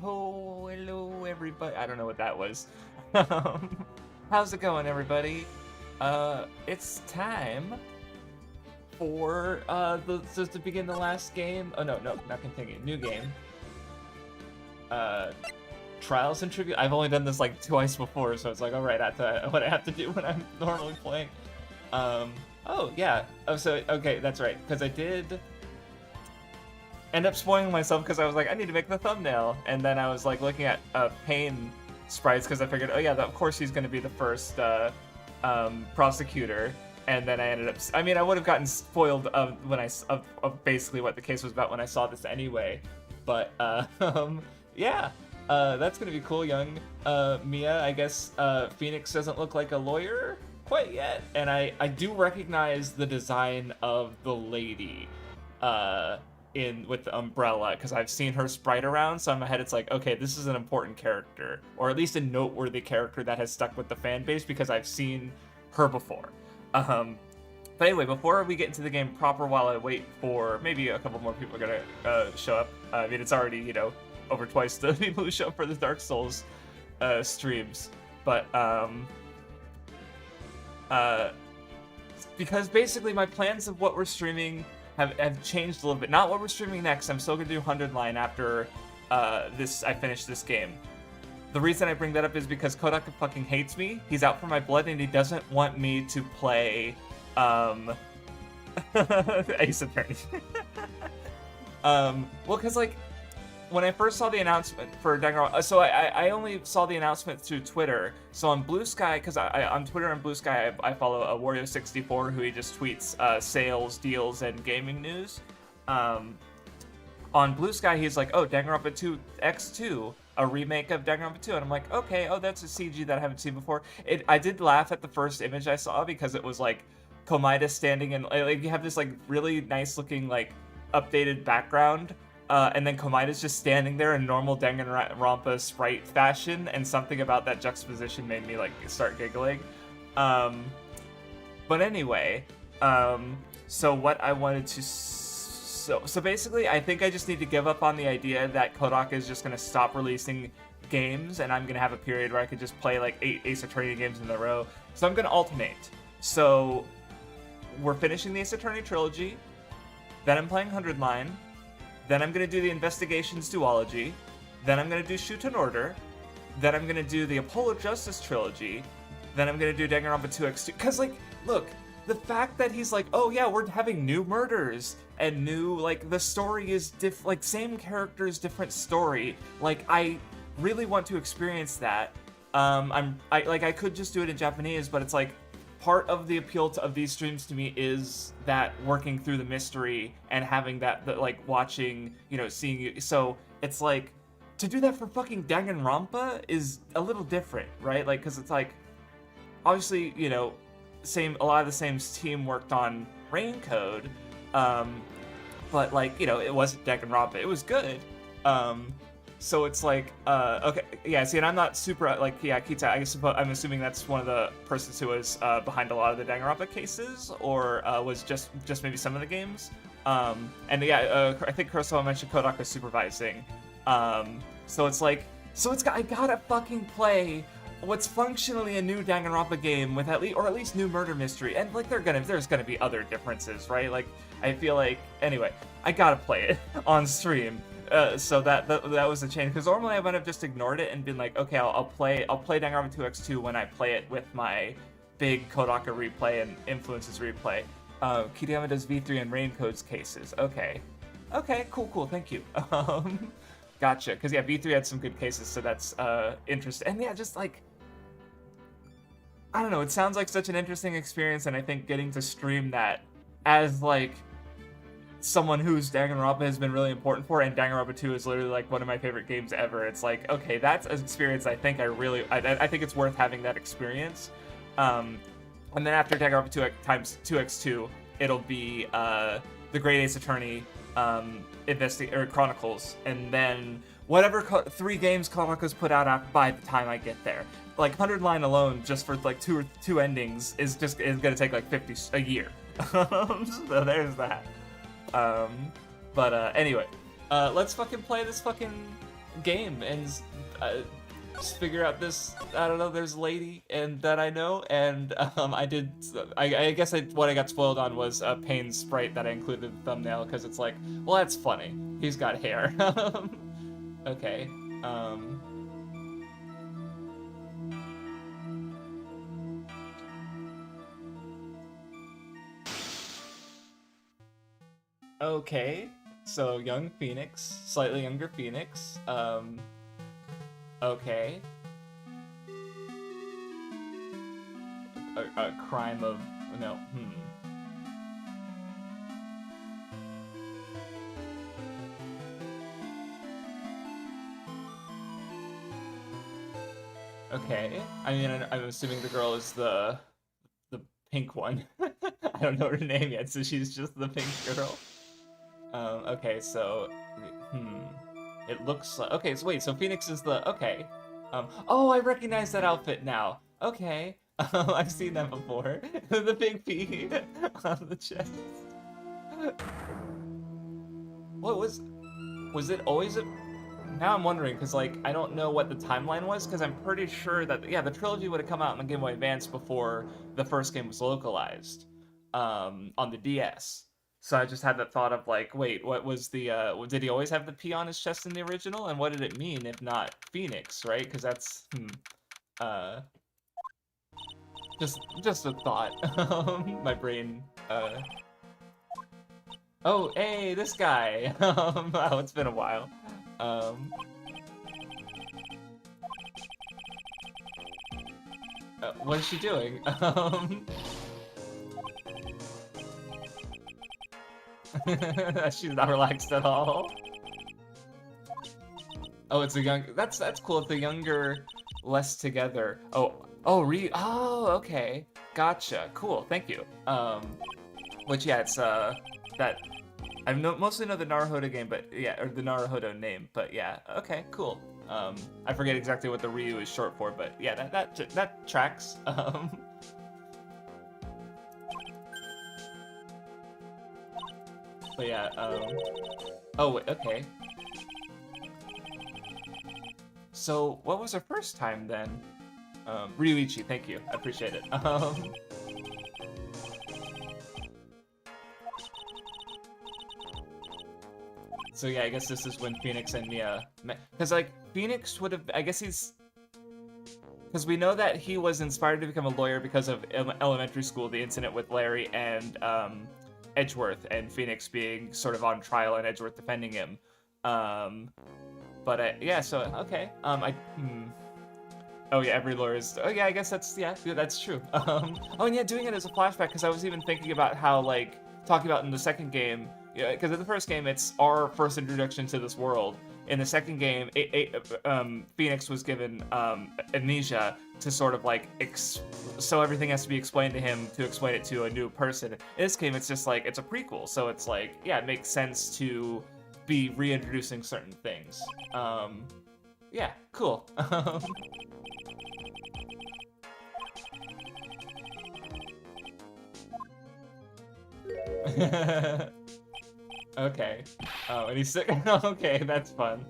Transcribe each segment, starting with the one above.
ho, hello everybody. I don't know what that was. How's it going, everybody? It's time for to begin the last game. Oh no, not continue. New game. Trials and Tribute. I've only done this like twice before, so it's like, all right, that's what I have to do when I'm normally playing. Oh yeah. Oh, so okay, that's right, because I did end up spoiling myself because I was like, I need to make the thumbnail, and then I was like looking at Pain sprites because I figured, oh yeah, of course he's going to be the first prosecutor, and then I ended up. I mean, I would have gotten spoiled of basically what the case was about when I saw this anyway, but yeah. That's gonna be cool, young Mia. I guess Phoenix doesn't look like a lawyer quite yet, and I do recognize the design of the lady with the umbrella, because I've seen her sprite around, so in my head it's like, okay, this is an important character, or at least a noteworthy character that has stuck with the fan base because I've seen her before. But anyway, before we get into the game proper, while I wait for maybe a couple more people are gonna show up, I mean, it's already, you know, over twice the people who show up for the Dark Souls streams, but because basically my plans of what we're streaming have changed a little bit. Not what we're streaming next. I'm still gonna do 100 Line after I finish this game. The reason I bring that up is because Kodak fucking hates me. He's out for my blood, and he doesn't want me to play Ace Attorney. Well, because like, when I first saw the announcement for Danganronpa, so I only saw the announcement through Twitter. So on Blue Sky, because on Twitter and Blue Sky, I follow a Wario64 who he just tweets sales, deals, and gaming news. On Blue Sky, he's like, oh, Danganronpa 2 X2, a remake of Danganronpa 2. And I'm like, okay, oh, that's a CG that I haven't seen before. I did laugh at the first image I saw because it was like Komida standing in, like, you have this like really nice looking like updated background. And then Komida's just standing there in normal Danganronpa sprite fashion, and something about that juxtaposition made me like start giggling. But anyway, so what I wanted to so basically, I think I just need to give up on the idea that Kodak is just gonna stop releasing games, and I'm gonna have a period where I could just play like 8 Ace Attorney games in a row. So I'm gonna alternate. So we're finishing the Ace Attorney trilogy, then I'm playing 100 Line. Then I'm going to do the Investigations duology. Then I'm going to do Shoot in Order. Then I'm going to do the Apollo Justice trilogy. Then I'm going to do Danganronpa 2X2. Because, like, look, the fact that he's like, oh yeah, we're having new murders and new, like, the story is like, same characters, different story. Like, I really want to experience that. I could just do it in Japanese, but it's like, part of the appeal of these streams to me is that working through the mystery and having that like watching, you know, seeing you. So it's like, to do that for fucking Danganronpa is a little different, right? Like, because it's like, obviously, you know, a lot of the same team worked on Rain Code, but like, you know, it wasn't Danganronpa. It was good. So it's like, okay, yeah, see, and I'm not super, like, yeah, Kita, I'm assuming that's one of the persons who was behind a lot of the Danganronpa cases, or was just maybe some of the games. And yeah, I think Kurosawa mentioned Kodak was supervising. So it's like, I gotta fucking play what's functionally a new Danganronpa game with at least new murder mystery. And like, there's gonna be other differences, right? Like, I feel like, anyway, I gotta play it on stream. So that was the change, because normally I would have just ignored it and been like, okay, I'll play Danganronpa 2X2 when I play it with my big Kodaka replay and Influences replay. Kiriyama does V3 and Rain Codes cases. Okay, cool, thank you. Gotcha, because yeah, V3 had some good cases, so that's interesting. And yeah, just like, I don't know, it sounds like such an interesting experience, and I think getting to stream that as like someone whose Danganronpa has been really important for, and Danganronpa 2 is literally like one of my favorite games ever. It's like, okay, that's an experience I think I think it's worth having that experience. And then after Danganronpa 2 times 2x2, it'll be the Great Ace Attorney Chronicles, and then whatever 3 games Konaka's put out by the time I get there. Like 100 Line alone, just for like two endings, is gonna take like 50 a year. So there's that. Anyway, let's fucking play this fucking game and just figure out this. I don't know. There's a lady and that I know, and I did. I guess what I got spoiled on was a Pain sprite that I included in the thumbnail because it's like, well, that's funny. He's got hair. Okay. Um. Okay. So young Phoenix, slightly younger Phoenix. Okay. A crime of no. Okay. I mean, I'm assuming the girl is the pink one. I don't know her name yet, so she's just the pink girl. Okay, so it looks like okay. So wait, so Phoenix is the okay. Oh, I recognize that outfit now. Okay. I've seen that before. The big P on the chest. What was it always a now I'm wondering because like I don't know what the timeline was because I'm pretty sure that yeah the trilogy would have come out on the Game Boy Advance before the first game was localized on the DS. So I just had that thought of like, wait, what was the did he always have the P on his chest in the original, and what did it mean if not Phoenix, right? Because that's uh just a thought. My brain oh hey this guy. Oh it's been a while. What is she doing? She's not relaxed at all. Oh, it's a young. That's cool. It's the younger, less together. Oh, oh, okay. Gotcha. Cool. Thank you. Which yeah, it's that. Mostly know the Naruhodo game, but yeah, or the Naruhodo name, but yeah. Okay, cool. I forget exactly what the Ryu is short for, but yeah, that tracks. But yeah, oh, wait, okay. So, what was her first time then? Ryuichi, thank you. I appreciate it. So yeah, I guess this is when Phoenix and Mia met. Because, like, Phoenix would have, I guess he's... Because we know that he was inspired to become a lawyer because of elementary school, the incident with Larry and, Edgeworth, and Phoenix being sort of on trial and Edgeworth defending him. Yeah, so okay. Oh yeah, every lawyer is. Oh yeah, I guess that's that's true. Oh and yeah, doing it as a flashback because I was even thinking about how like talking about in the second game, yeah, because in the first game it's our first introduction to this world. In the second game, Phoenix was given amnesia to sort of like so everything has to be explained to him to explain it to a new person. In this game, it's just like it's a prequel, so it's like yeah, it makes sense to be reintroducing certain things. Yeah, cool. Okay. Oh, and he's sick. Okay, that's fun.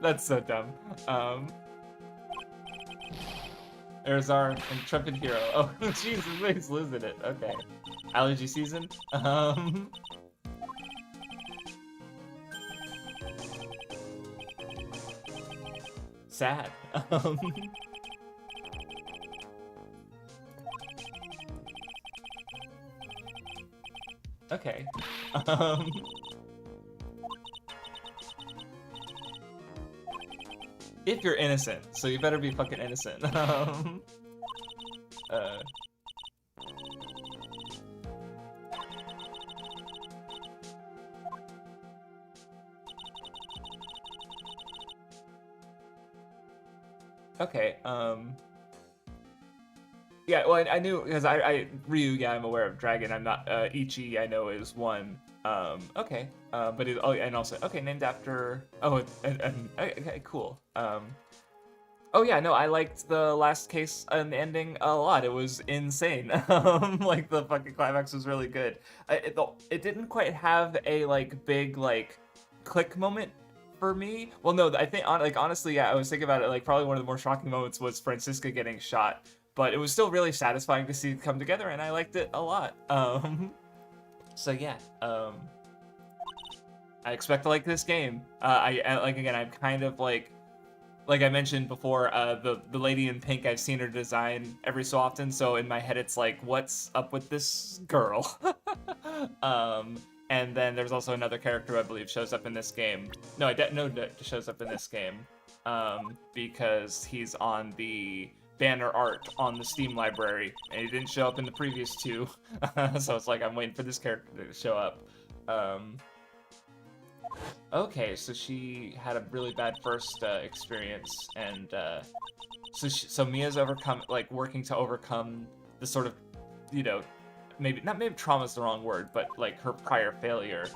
That's so dumb. There's our intrepid hero. Oh, Jesus, he's losing it. Okay. Allergy season? Sad. Okay. If you're innocent, so you better be fucking innocent. Okay, yeah, well, I knew, because Ryu, yeah, I'm aware of Dragon, I'm not, Ichi, I know is one, okay, but and also, okay, named after, oh, okay, cool, Oh yeah, no, I liked the last case and ending a lot. It was insane. Like the fucking climax was really good. It didn't quite have a like big like click moment for me. Well, no, I think like honestly, yeah, I was thinking about it. Like probably one of the more shocking moments was Francisca getting shot, but it was still really satisfying to see it come together, and I liked it a lot. So yeah, I expect to like this game. I like again, I'm kind of like I mentioned before, the lady in pink, I've seen her design every so often, so in my head it's like, what's up with this girl? um, and then there's also another character who I believe shows up in this game. No, shows up in this game, because he's on the banner art on the Steam library, and he didn't show up in the previous two, so it's like I'm waiting for this character to show up. Okay, so she had a really bad first experience, and so Mia's working to overcome the sort of, you know, maybe trauma's the wrong word, but like her prior failure,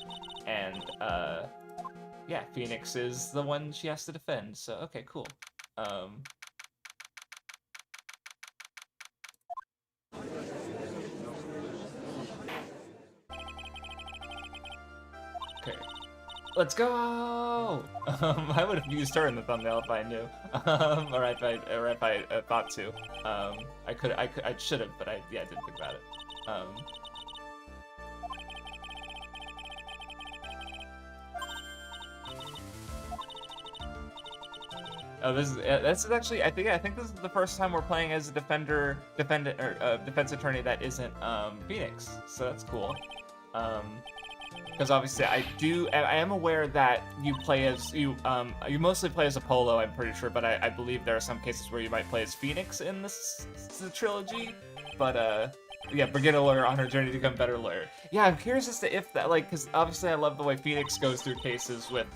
and yeah, Phoenix is the one she has to defend. So okay, cool. Okay. Let's go! I would have used her in the thumbnail if I knew, or if I thought to. I should have, but I didn't think about it. Oh, this is actually I think this is the first time we're playing as a defense attorney that isn't Phoenix, so that's cool. Because obviously I am aware that you mostly play as Apollo, I'm pretty sure, but I believe there are some cases where you might play as Phoenix in this trilogy. But yeah, beginner lawyer on her journey to become a better lawyer. Yeah, I'm curious as to if that, like, because obviously I love the way Phoenix goes through cases with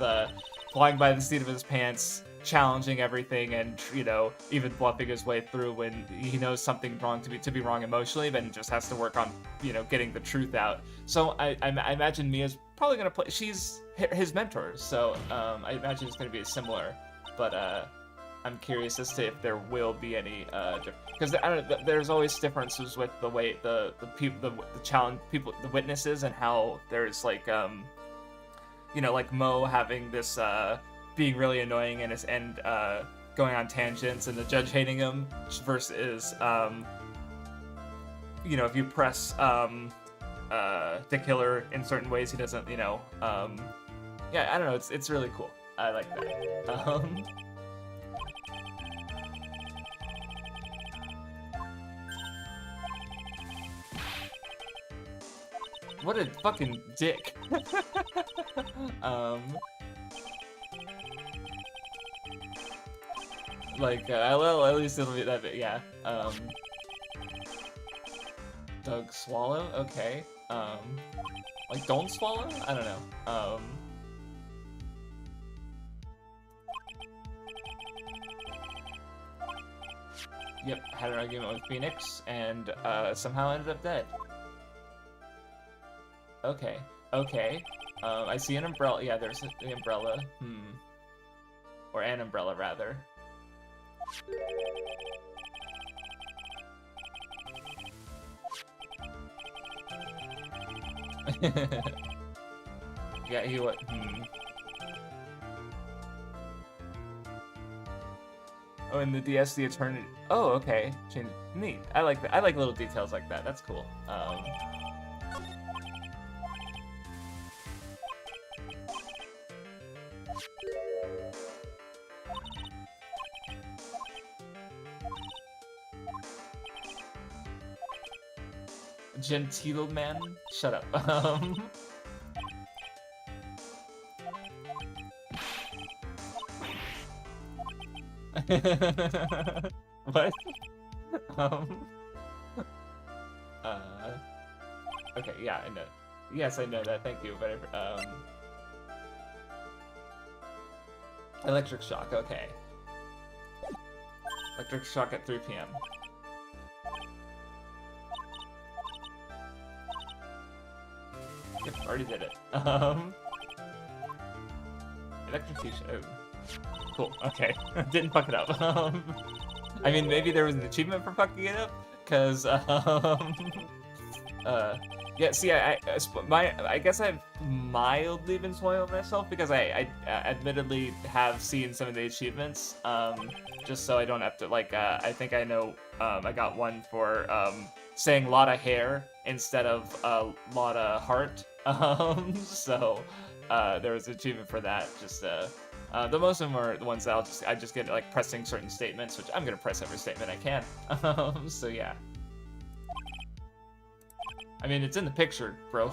flying by the seat of his pants, challenging everything, and, you know, even bluffing his way through when he knows something wrong to be wrong emotionally, but he just has to work on, you know, getting the truth out. So I imagine Mia's probably gonna play. She's his mentor, so I imagine it's gonna be similar. But I'm curious as to if there will be any because I don't know, there's always differences with the way the people the challenge people the witnesses, and how there's like you know, like Mo having this being really annoying and going on tangents, and the judge hating him, versus you know, if you press the killer in certain ways, he doesn't, you know, yeah, I don't know, it's really cool. I like that. What a fucking dick. Like, well, at least it'll be that bit, yeah. Doug Swallow? Okay. Like, don't swallow? I don't know. Yep, had an argument with Phoenix, and somehow ended up dead. Okay, okay. I see an umbrella. Yeah, there's the umbrella. Or an umbrella, rather. Yeah, he would. Oh, and the DS, the Eternity. Oh, okay. Change. Neat. I like that. I like little details like that. That's cool. Gentile man? Shut up. What? Okay, yeah, I know. Yes, I know that, thank you, but, electric shock, okay. Electric shock at 3 p.m. Yep, already did it. Electrocution, oh. Cool. Okay. Didn't fuck it up. I mean, maybe there was an achievement for fucking it up, cause uh, yeah. See, I guess I've mildly been spoiling myself because I admittedly have seen some of the achievements. Just so I don't have to like. I think I know. I got one for saying "lotta hair" instead of "lotta heart." So there was an achievement for that. Just the most of them are the ones that I just get like pressing certain statements, which I'm gonna press every statement I can. So yeah. I mean, it's in the picture, bro.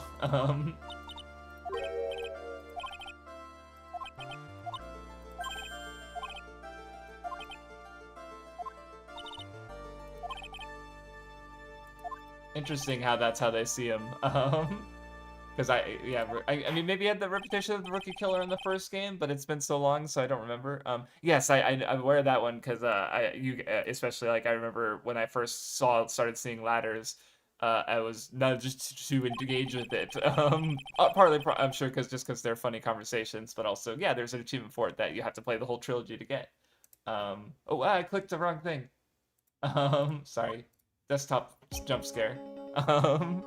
Interesting how that's how they see him. Because I mean, maybe he had the reputation of the rookie killer in the first game, but it's been so long, so I don't remember. Yes, I'm aware of that one because especially like I remember when I first started seeing ladders, I was not just to engage with it. Partly I'm sure because they're funny conversations, but also yeah, there's an achievement for it that you have to play the whole trilogy to get. Oh, I clicked the wrong thing. Sorry, desktop jump scare. Um.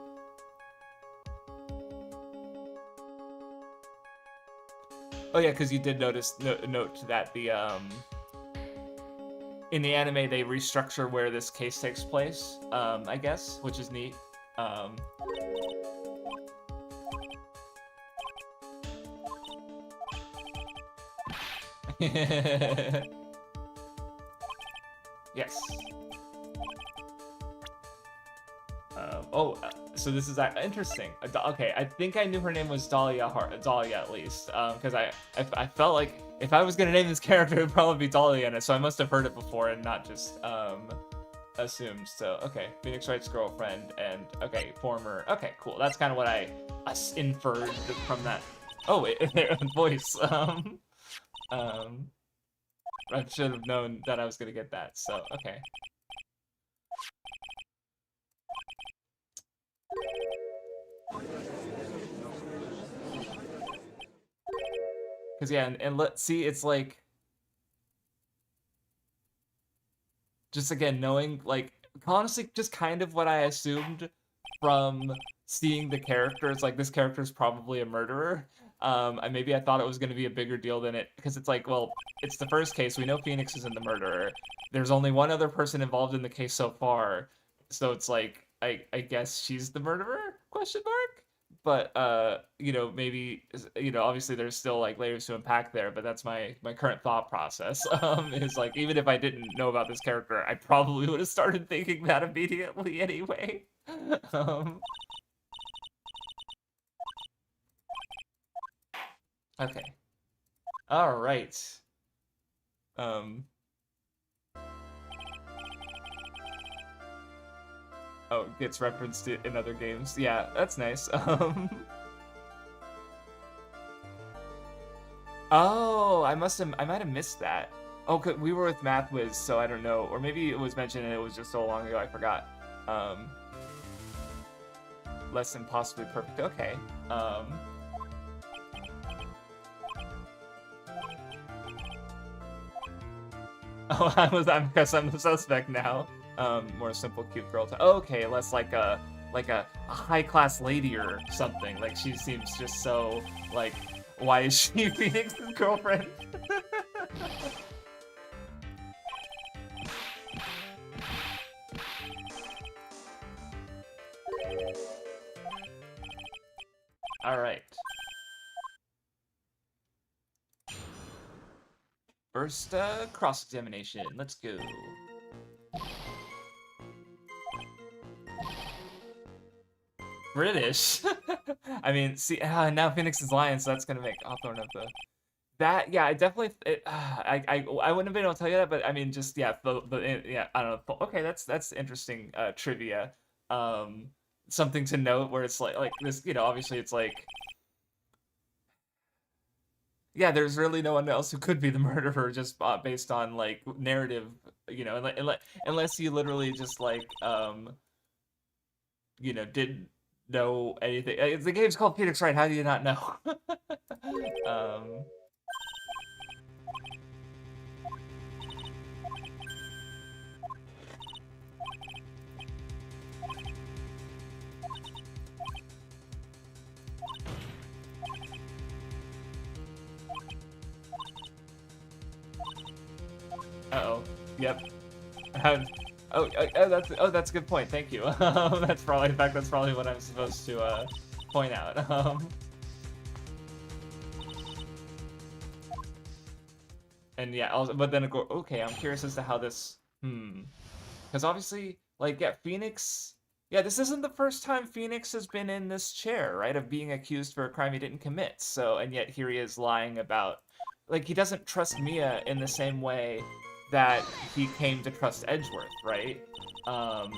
Oh yeah, because you did note that in the anime they restructure where this case takes place. I guess, which is neat. Yes. So this is interesting. Okay, I think I knew her name was Dahlia. Dahlia at least, because I felt like if I was gonna name this character, it would probably be Dahlia in it. So I must have heard it before and not just assumed. So okay, Phoenix Wright's girlfriend and okay, former. Okay, cool. That's kind of what I inferred from that. Oh wait, voice. I should have known that I was gonna get that. So okay. Because yeah, and let's see, it's like just again knowing like honestly just kind of what I assumed from seeing the characters. Like this character is probably a murderer. And maybe I thought it was going to be a bigger deal than it because it's like, well, it's the first case. We know Phoenix isn't the murderer. There's only one other person involved in the case so far, so it's like I guess she's the murderer? Question mark. But you know, maybe you know, obviously there's still like layers to unpack there. But that's my current thought process. Is like even if I didn't know about this character, I probably would have started thinking that immediately anyway. um, okay. All right. Um. Oh, gets referenced in other games. Yeah, that's nice. Oh, I might have missed that. Oh, we were with Math Wiz, so I don't know. Or maybe it was mentioned and it was just so long ago I forgot. Um, Less than possibly perfect. Okay. Oh, I guess I'm the suspect now. More simple, cute girl. Okay, less like a high class lady or something. Like she seems just so like, why is she Phoenix's girlfriend? All right. First cross-examination. Let's go. British. I mean, see, now Phoenix is lying, so that's gonna make Hawthorne of the. That yeah, I definitely. I wouldn't have been able to tell you that, but I mean, just yeah, yeah, I don't know. Okay, that's interesting trivia. Something to note where it's like this, you know, obviously it's like. Yeah, there's really no one else who could be the murderer just based on like narrative, you know, unless you literally just like you know, didn't know anything. The game's called Phoenix Wright. How do you not know? um, Yep. How, that's a good point. Thank you. That's probably, in fact, that's probably what I'm supposed to point out. And yeah, also, but then okay, I'm curious as to how this, because obviously, like, yeah, Phoenix, yeah, this isn't the first time Phoenix has been in this chair, right, of being accused for a crime he didn't commit. So, and yet here he is lying about, like, he doesn't trust Mia in the same way that he came to trust Edgeworth, right? Um,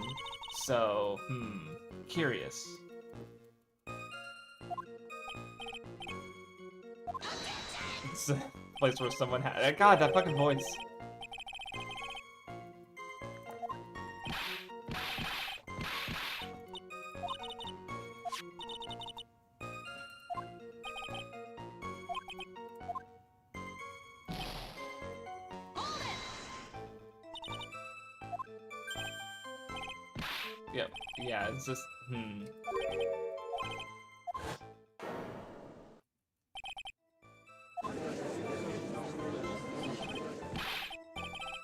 so, curious. It's a place where someone had, God, that fucking voice. Yep. Yeah, it's just,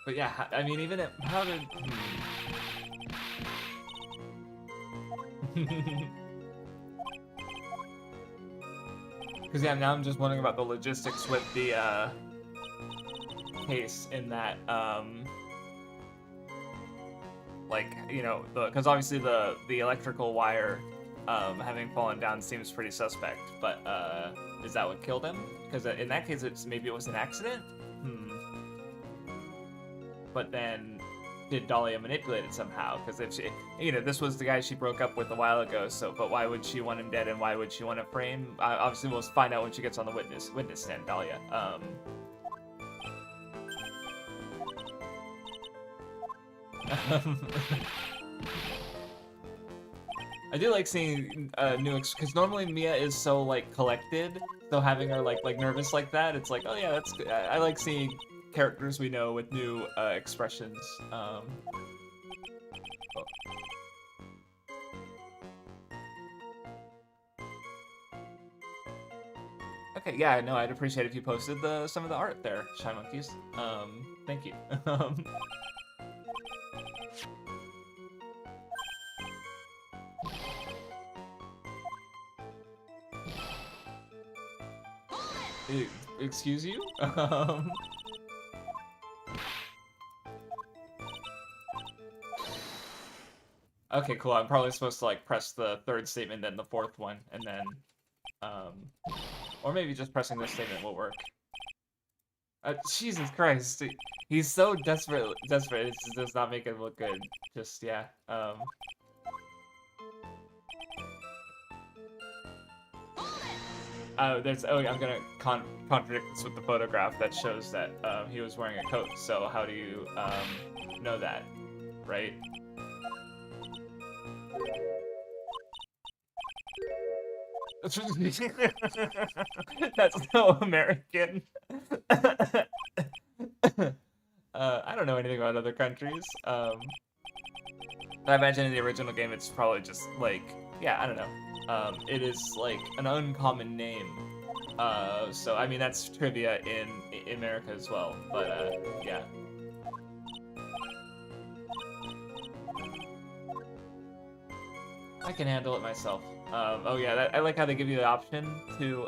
But yeah, I mean, even if, how did, Because yeah, now I'm just wondering about the logistics with the, case in that, like, you know, because obviously the electrical wire, having fallen down seems pretty suspect, but, is that what killed him? Because in that case, maybe it was an accident? But then, did Dahlia manipulate it somehow? Because if she, you know, this was the guy she broke up with a while ago, so, but why would she want him dead, and why would she want to frame? Obviously, we'll find out when she gets on the witness stand, Dahlia. I do like seeing new, because normally Mia is so like collected, so having her like nervous like that, it's like, oh yeah, that's good. I like seeing characters we know with new expressions. Oh. Okay, yeah, no, I'd appreciate if you posted some of the art there, Shy Monkeys. Thank you. Excuse you? Okay, cool. I'm probably supposed to like press the third statement, then the fourth one, and then, or maybe just pressing this statement will work. Jesus Christ, he's so desperate. It just does not make it look good. Just yeah. I'm gonna contradict this with the photograph that shows that he was wearing a coat. So how do you know that, right? That's so American. I don't know anything about other countries. I imagine in the original game it's probably just like, yeah, I don't know. It is like an uncommon name. So I mean that's trivia in America as well. But yeah. I can handle it myself. Oh yeah, I like how they give you the option to,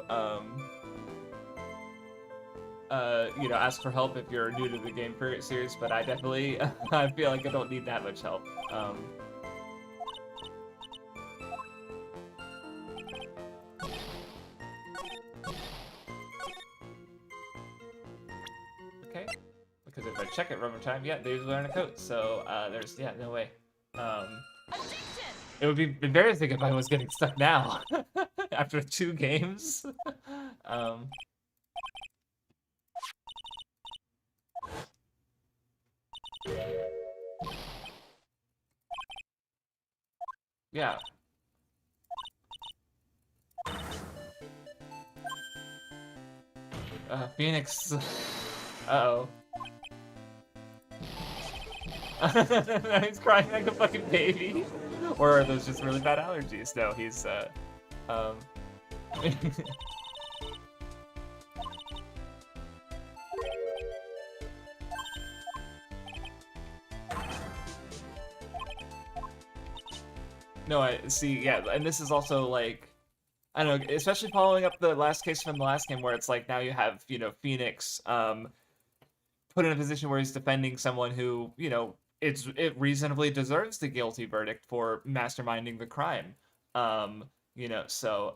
you know, ask for help if you're new to the game series, but I definitely, I feel like I don't need that much help. Okay, because if I check it one more time, yeah, they're wearing a coat, so, there's, yeah, no way. It would be embarrassing if I was getting stuck now after 2 games. Yeah. Phoenix. Uh-oh. He's crying like a fucking baby. Or are those just really bad allergies? No, he's, No, I see. Yeah, and this is also like, I don't know, especially following up the last case from the last game, where it's like now you have Phoenix put in a position where he's defending someone who it reasonably deserves the guilty verdict for masterminding the crime. Um, so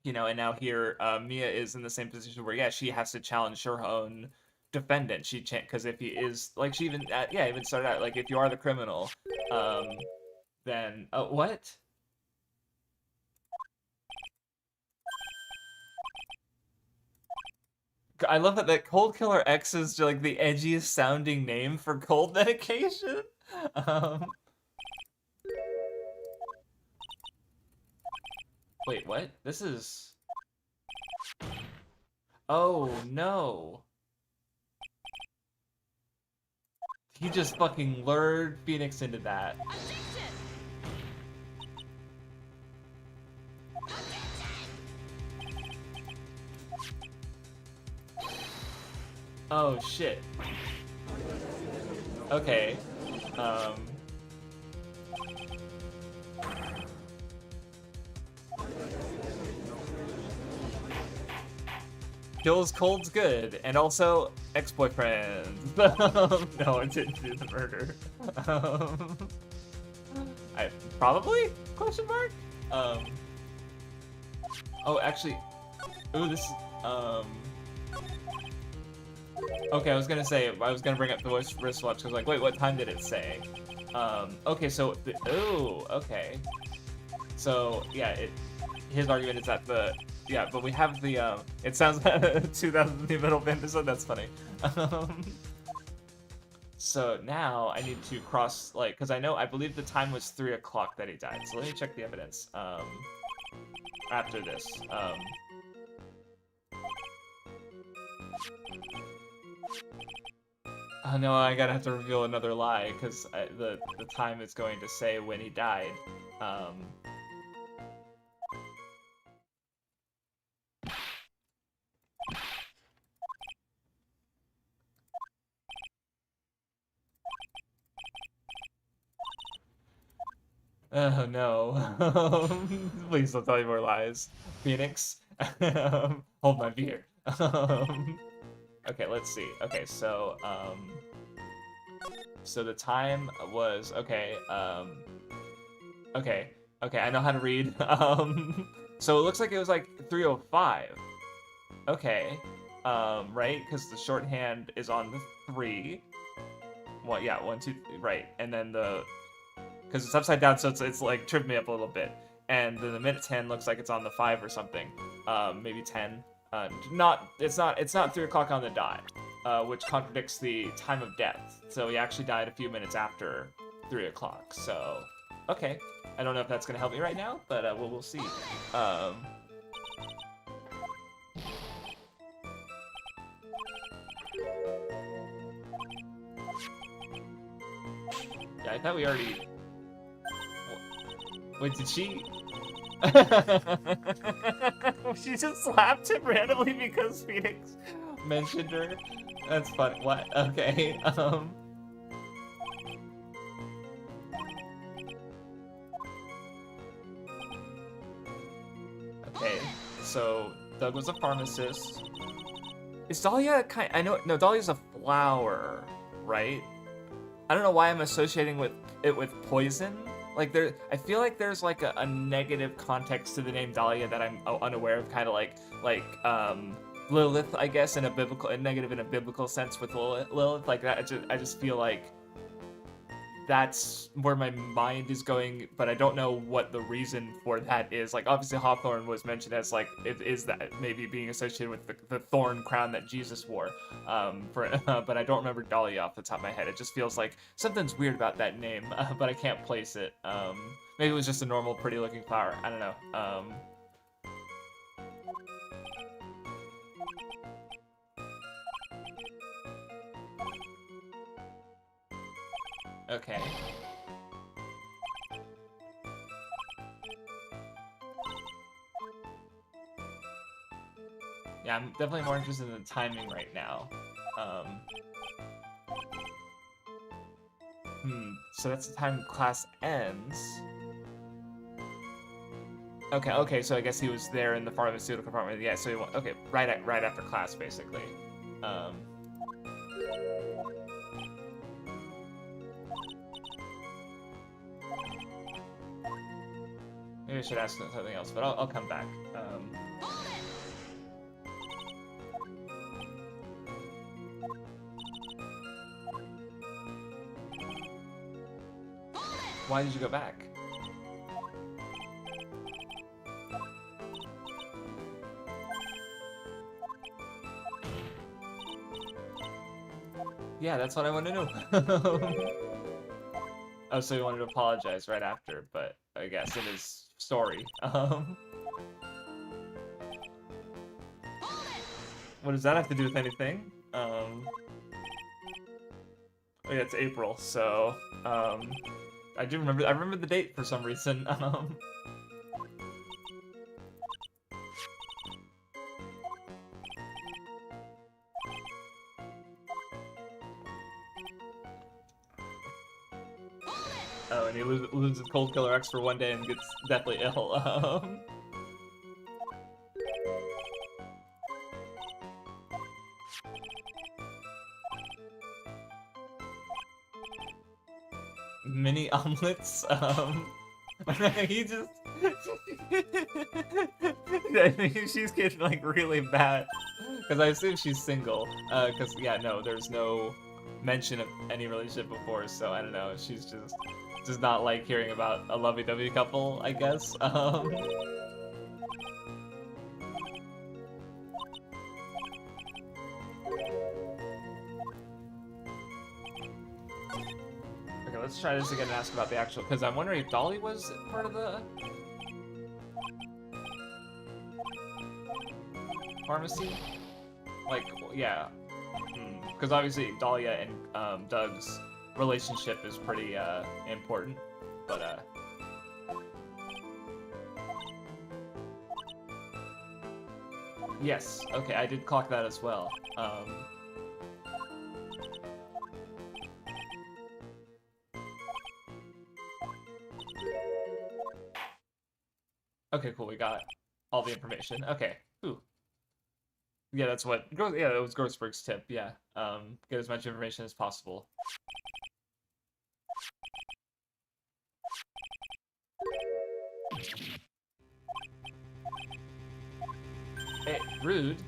and now here Mia is in the same position where, yeah, she has to challenge her own defendant. She can't, because if he is, like, she even even started out like, if you are the criminal, um, then what? I love that Cold Killer X is like the edgiest sounding name for cold medication. Um, wait, what? This is. Oh no. He just fucking lured Phoenix into that. Oh shit. Okay. Um. Kills cold's good, and also ex-boyfriend. No, it didn't do the murder. Um, I probably question mark. Um. Oh, actually, ooh, this. Okay, I was gonna say, I was gonna bring up the wristwatch because, like, wait, what time did it say? Okay, so ooh, okay. So yeah, his argument is that but we have the it sounds 2000 the middle band, so that's funny. So now I need to cross, like, because I believe the time was 3 o'clock that he died. So let me check the evidence after this. Oh no, I gotta have to reveal another lie because the time is going to say when he died. Oh no. Please don't tell me more lies. Phoenix, hold my beer. Okay, let's see. Okay, so the time was okay. Okay, I know how to read. So it looks like it was like 3:05. Okay, right, because the shorthand is on the 3. Well, yeah, 1, 2, right, and then because it's upside down, so it's like tripped me up a little bit. And then the minute hand looks like it's on the 5 or something, maybe 10. It's not 3 o'clock on the dot, which contradicts the time of death. So he actually died a few minutes after 3 o'clock. So, okay, I don't know if that's gonna help me right now, but we'll see. Yeah, I thought we already. Wait, did she? She just slapped him randomly because Phoenix mentioned her. That's funny. What? Okay. Okay. So Doug was a pharmacist. Is Dahlia kind? I know. No, Dahlia's a flower, right? I don't know why I'm associating it with poison. Like, I feel like there's like a negative context to the name Dahlia that I'm unaware of. Kind of like Lilith, I guess, in a negative in a biblical sense with Lilith. Like that, I just feel like that's where my mind is going, but I don't know what the reason for that is. Like, obviously Hawthorne was mentioned as, like, it is that maybe being associated with the thorn crown that Jesus wore, but I don't remember Dahlia off the top of my head. It just feels like something's weird about that name, but I can't place it. Maybe it was just a normal pretty looking flower, I don't know. Okay. Yeah, I'm definitely more interested in the timing right now. So that's the time class ends. Okay, so I guess he was there in the pharmaceutical department. Yeah, so okay, right after class, basically. Um, Maybe I should ask something else, but I'll come back. Why did you go back? Yeah, that's what I want to know. Oh, so he wanted to apologize right after, but I guess in his story. What does that have to do with anything? Oh yeah, it's April, so I remember the date for some reason. Oh, and he loses Cold Killer X for one day and gets deathly ill. Mini omelets. He just. I think she's getting like really bad because I assume she's single. Because yeah, no, there's no mention of any relationship before, so I don't know. She's just does not like hearing about a lovey-dovey couple, I guess. Okay, let's try this again and ask about the actual, because I'm wondering if Dolly was part of the pharmacy? Like, yeah. Because obviously Dahlia and Doug's relationship is pretty important, but yes, okay, I did clock that as well. Okay, cool, we got all the information. Okay, ooh. Yeah, that's what, yeah, that was Grossberg's tip, yeah. Get as much information as possible. Hey, rude.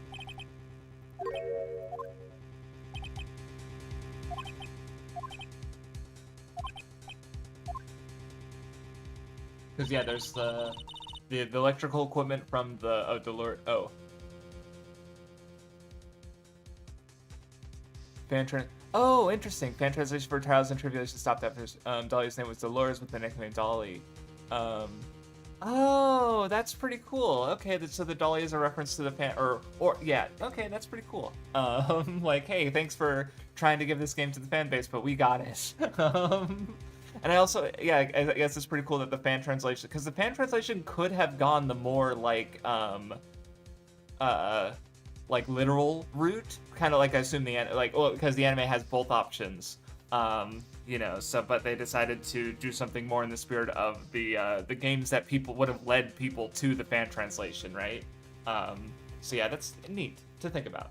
Because, yeah, there's the electrical equipment from the, oh. Oh, interesting. Fan translation for Trials and Tribulation stopped after Dolly's name was Dolores with the nickname Dolly. Oh, that's pretty cool. Okay, so the Dolly is a reference to the fan, or yeah, okay, that's pretty cool. Like, hey, thanks for trying to give this game to the fan base, but we got it. And I also, yeah, I guess it's pretty cool that the fan translation, because the fan translation could have gone the more like literal route, kind of like I assume because the anime has both options, you know. So, but they decided to do something more in the spirit of the games that people would have led people to the fan translation, right? So yeah, that's neat to think about.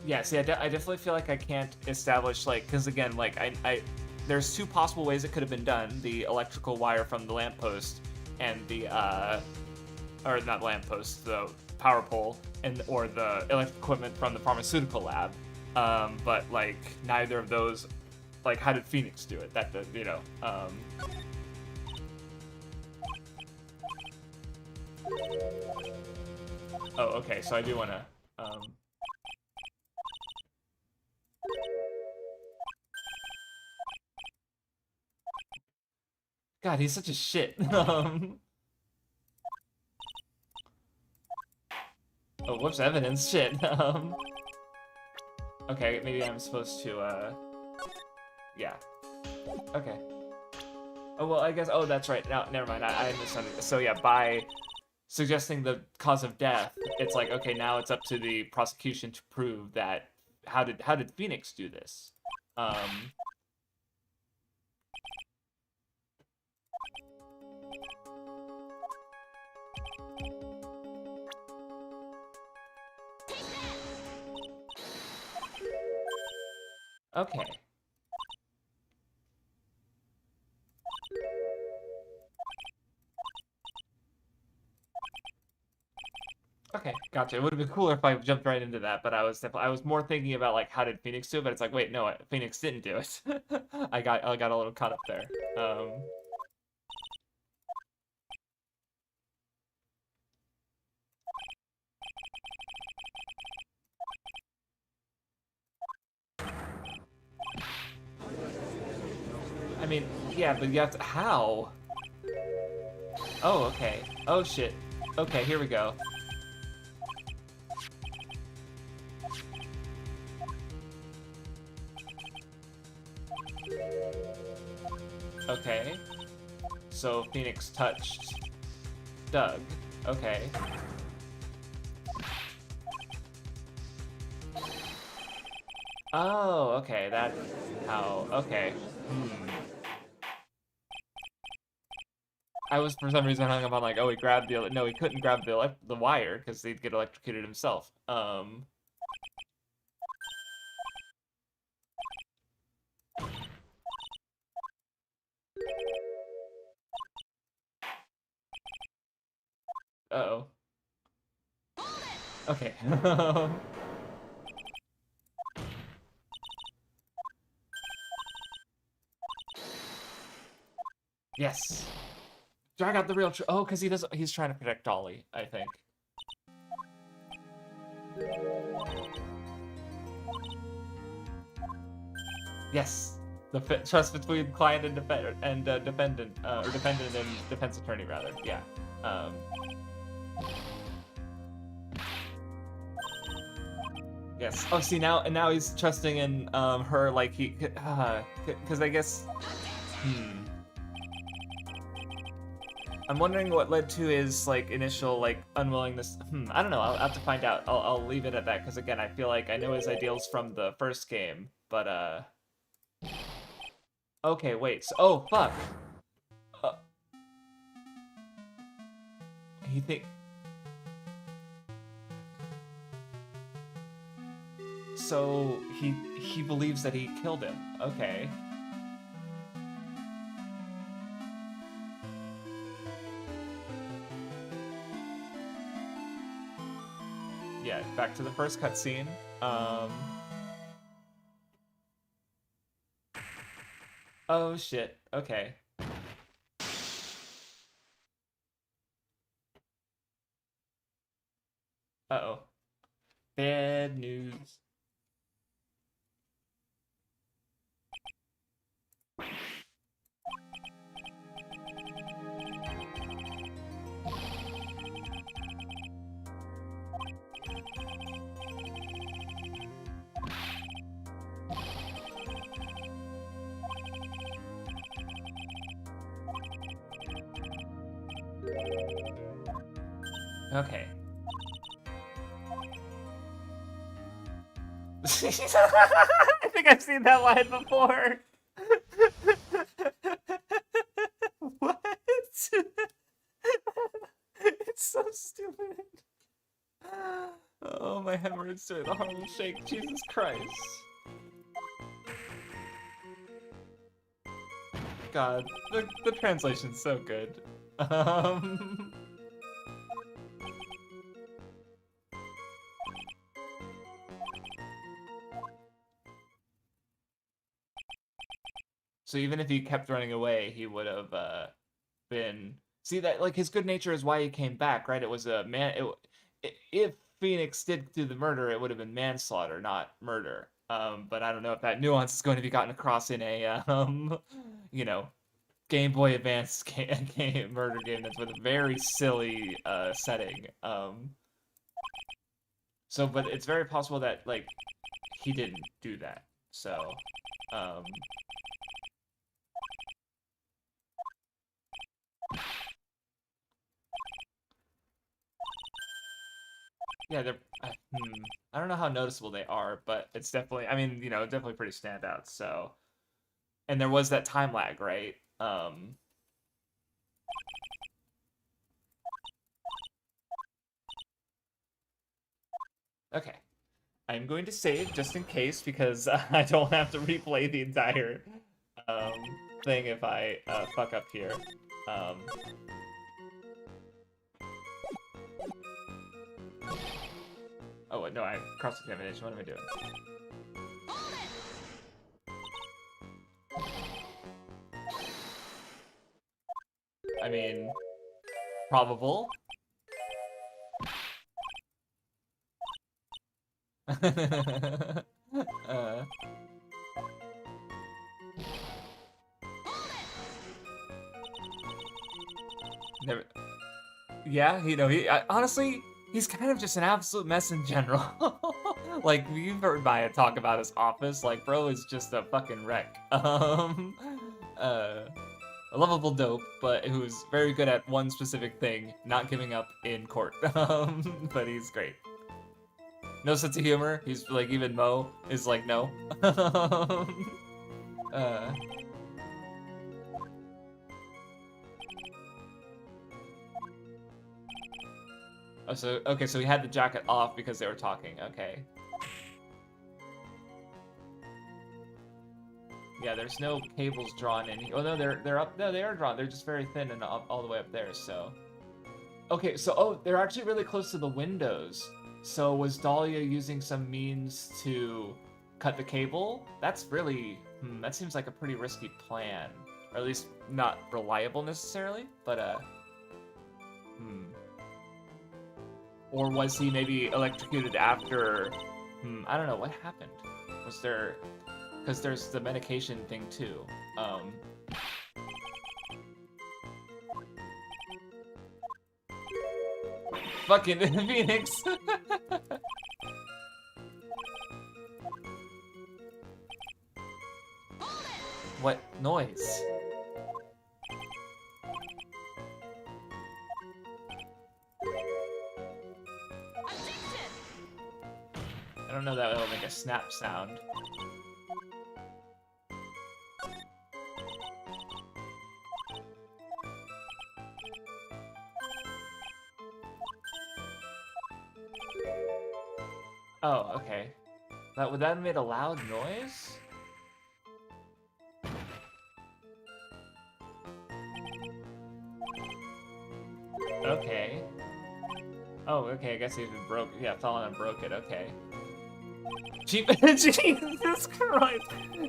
Yeah, see, I definitely feel like I can't establish, like, because again, like, there's two possible ways it could have been done: the electrical wire from the lamppost and the or not lamppost, the power pole, or the electric equipment from the pharmaceutical lab. But like neither of those, like, how did Phoenix do it? That, you know. Oh, okay. So I do want to. God, he's such a shit. Oh, whoops, evidence, shit. Okay, maybe I'm supposed to, yeah. Okay. Oh, well, I guess, oh, that's right. No, never mind, I misunderstood. So, yeah, suggesting the cause of death, it's like, okay, now it's up to the prosecution to prove that how did Phoenix do this? Um, okay. Okay, gotcha. It would have been cooler if I jumped right into that, but I was more thinking about like how did Phoenix do it, but it's like wait, no, Phoenix didn't do it. I got a little caught up there. I mean, yeah, but you have to how? Oh, okay. Oh shit. Okay, here we go. Okay. So Phoenix touched Doug. Okay. Oh, okay. That's how. Okay. Hmm. I was for some reason hung up on like, oh, he grabbed the. No, he couldn't grab the wire because he'd get electrocuted himself. Uh-oh. Okay. Yes. Drag out the real. Oh, because he's trying to protect Dolly, I think. Yes. The trust between client and defendant, or defendant and defense attorney, rather. Yeah. Um, yes. Oh, see now he's trusting in her like because I guess. Hmm. I'm wondering what led to his like initial like unwillingness. I don't know. I'll have to find out. I'll leave it at that because again, I feel like I know his ideals from the first game, but okay, wait. So, oh fuck. Uh, he think. So he believes that he killed him. Okay. Yeah. Back to the first cutscene. Oh shit. Okay. Uh-oh. Bad news. Okay. I think I've seen that line before. What? It's so stupid. Oh, my hemorrhoids doing the Harlem Shake. Jesus Christ. God, the translation's so good. Um... So even if he kept running away, he would have been. See that like his good nature is why he came back, right? It was a man. If Phoenix did do the murder, it would have been manslaughter, not murder. But I don't know if that nuance is going to be gotten across in a you know, Game Boy Advance murder game that's with a very silly setting. So, but it's very possible that like he didn't do that. So, um, Yeah, they're. I don't know how noticeable they are, but it's definitely. I mean, definitely pretty standout. So, and there was that time lag, right? Okay. I'm going to save just in case because I don't have to replay the entire um, thing if I fuck up here. Um, oh, no, I cross-examination. What am I doing? I mean, probable. uh, never. Yeah, honestly, he's kind of just an absolute mess in general. Like, you've heard Maya talk about his office. Like, bro is just a fucking wreck. A lovable dope, but who's very good at one specific thing, not giving up in court. But he's great. No sense of humor. He's like, even Mo is like, no. uh, oh, okay, so he had the jacket off because they were talking. Okay. Yeah, there's no cables drawn in. Oh no, they're up. No, they are drawn. They're just very thin and all the way up there. So. Okay, so they're actually really close to the windows. So was Dahlia using some means to cut the cable? That's really that seems like a pretty risky plan, or at least not reliable necessarily. But or was he maybe electrocuted after? I don't know what happened. Was there? Because there's the medication thing too. Fucking Phoenix. What noise? I don't know that it'll make a snap sound. Oh, okay. Would that have made a loud noise? Okay. Oh, okay, I guess he even broke. Yeah, fell on and broke it. Okay. Cheap. Jesus Christ.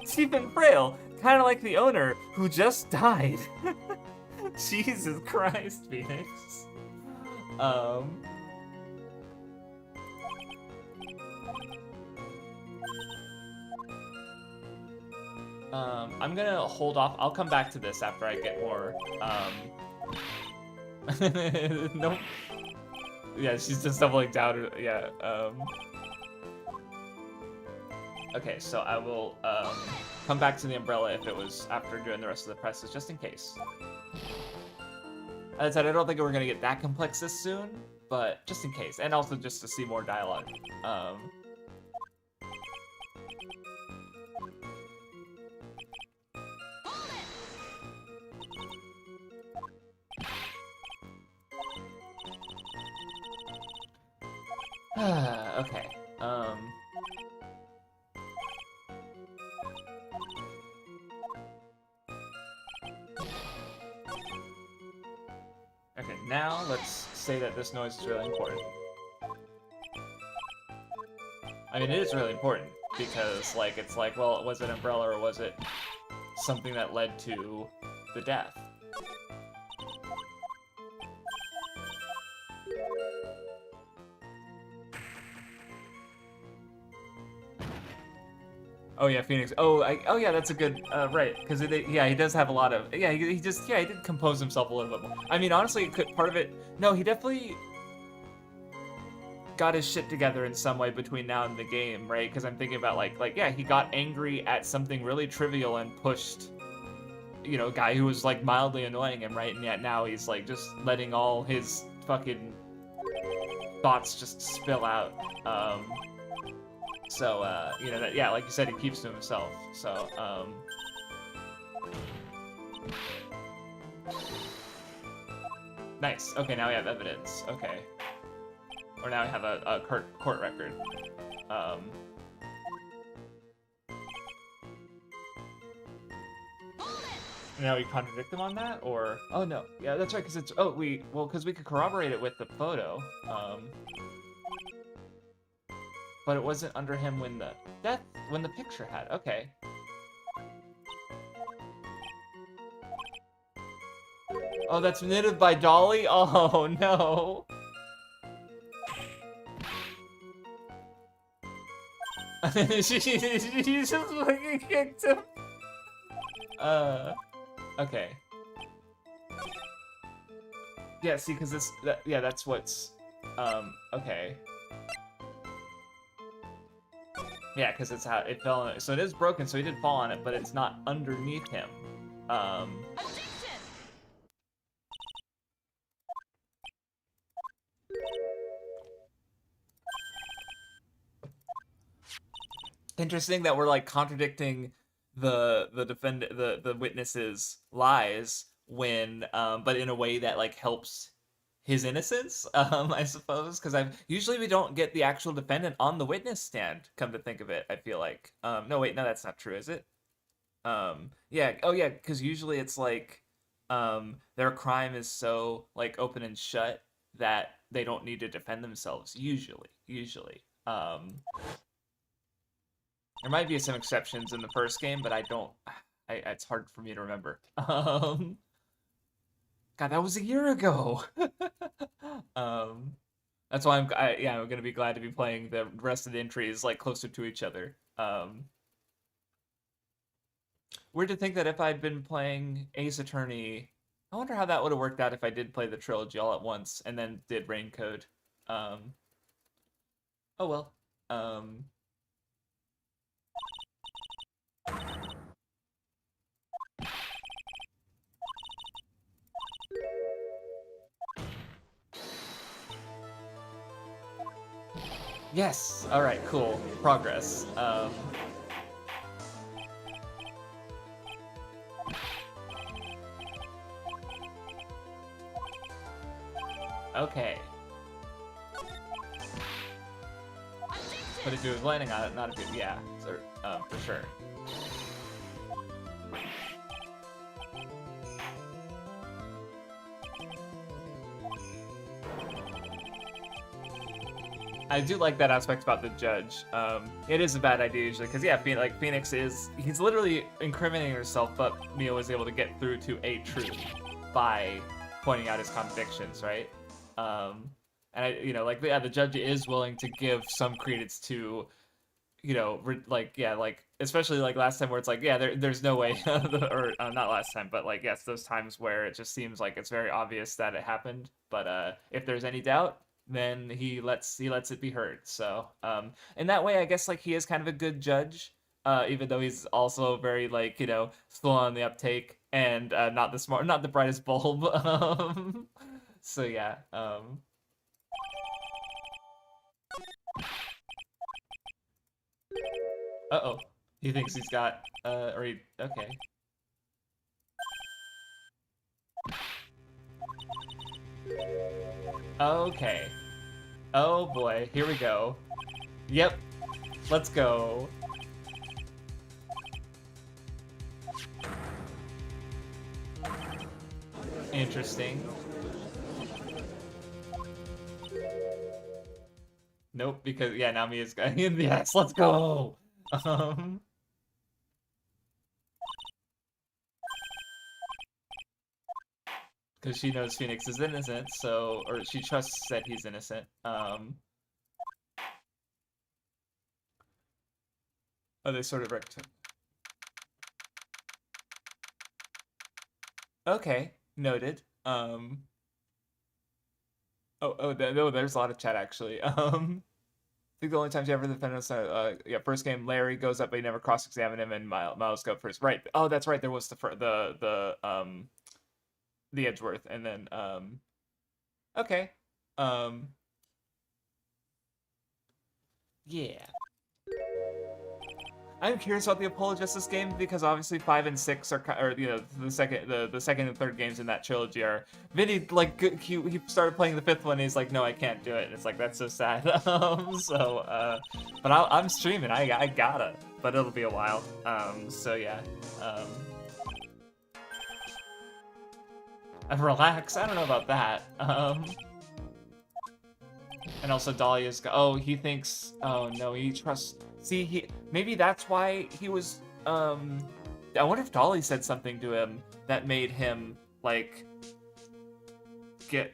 Cheap and frail. Kind of like the owner who just died. Jesus Christ, Phoenix. I'm gonna hold off. I'll come back to this after I get more, nope. Yeah, she's just doubling down. Yeah, okay, so I will, come back to the umbrella if it was after doing the rest of the presses, just in case. As I said, I don't think we're gonna get that complex this soon, but just in case. And also just to see more dialogue. Okay. Okay, now let's say that this noise is really important. I mean, it is really important because, like, it's like, well, was it an umbrella or was it something that led to the death? Oh yeah, Phoenix. Oh yeah, that's a good right because yeah, he does have a lot of he did compose himself a little bit more. I mean, honestly, part of it. No, he definitely got his shit together in some way between now and the game, right? Because I'm thinking about like yeah, he got angry at something really trivial and pushed, a guy who was like mildly annoying him, right? And yet now he's like just letting all his fucking thoughts just spill out. So, you know, that, yeah, like you said, he keeps to himself. So, nice. Okay, now we have evidence. Okay. Or now we have a court record. Now we contradict him on that, or oh no, yeah, that's right, because it's because we could corroborate it with the photo, but it wasn't under him when the picture had. Okay. Oh, that's knitted by Dolly. Oh no. she just fucking kicked him. Okay. Yeah, see, because yeah, that's what's, okay. Yeah, because it's how it fell on it. So it is broken, so he did fall on it, but it's not underneath him. Interesting that we're, like, contradicting the witness's lies when but in a way that, like, helps his innocence, I suppose, because usually we don't get the actual defendant on the witness stand, come to think of it. I feel like, no, wait, no, that's not true, is it? Yeah, oh yeah, because usually it's like their crime is so, like, open and shut that they don't need to defend themselves, usually. There might be some exceptions in the first game, but it's hard for me to remember. God, that was a year ago. That's why I'm gonna be glad to be playing the rest of the entries, like, closer to each other. Weird to think that if I'd been playing Ace Attorney, I wonder how that would have worked out if I did play the trilogy all at once and then did Rain Code. Oh well. Yes. All right. Cool. Progress. Okay. But if he was landing on it, not a good, yeah, for sure. I do like that aspect about the judge. It is a bad idea usually, because yeah, Phoenix he's literally incriminating herself, but Mia was able to get through to a truth by pointing out his contradictions, right? And the judge is willing to give some credence to, especially like last time where it's like, yeah, there's no way, or not last time, but like, yes, those times where it just seems like it's very obvious that it happened, but if there's any doubt, then he lets it be heard. So in that way, I guess, like, he is kind of a good judge, even though he's also very, like, slow on the uptake and not the brightest bulb. So yeah. Uh-oh. He thinks he's got, okay. Okay. Oh boy, here we go. Yep. Let's go. Interesting. Nope, because, yeah, now Mia's going. Yes, let's go! Because she knows Phoenix is innocent, or she trusts that he's innocent. Oh, they sort of wrecked him. Okay, noted. Oh, there's a lot of chat, actually. I think the only times you ever defended us, first game, Larry goes up, but he never cross-examined him, and Miles go first. Right. Oh, that's right. There was the Edgeworth, and then okay. Yeah. I'm curious about the Apollo Justice game because obviously 5 and 6 are, or the second and third games in that trilogy are. Vinny he started playing the fifth one. And he's like, no, I can't do it. And it's like that's so sad. But I'm streaming. I gotta, but it'll be a while. So yeah. Um, and relax. I don't know about that. And also Dahlia's. Oh, he thinks. Oh no, he trusts. See, maybe that's why he was. I wonder if Dolly said something to him that made him like get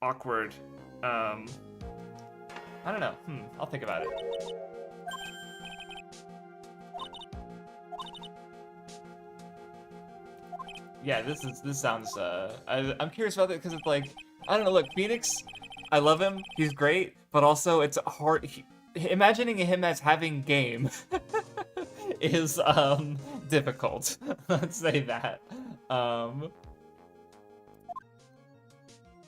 awkward. I don't know. I'll think about it. Yeah, this sounds. I'm curious about it because it's like I don't know. Look, Phoenix. I love him. He's great, but also it's hard. Imagining him as having game is difficult. Let's say that.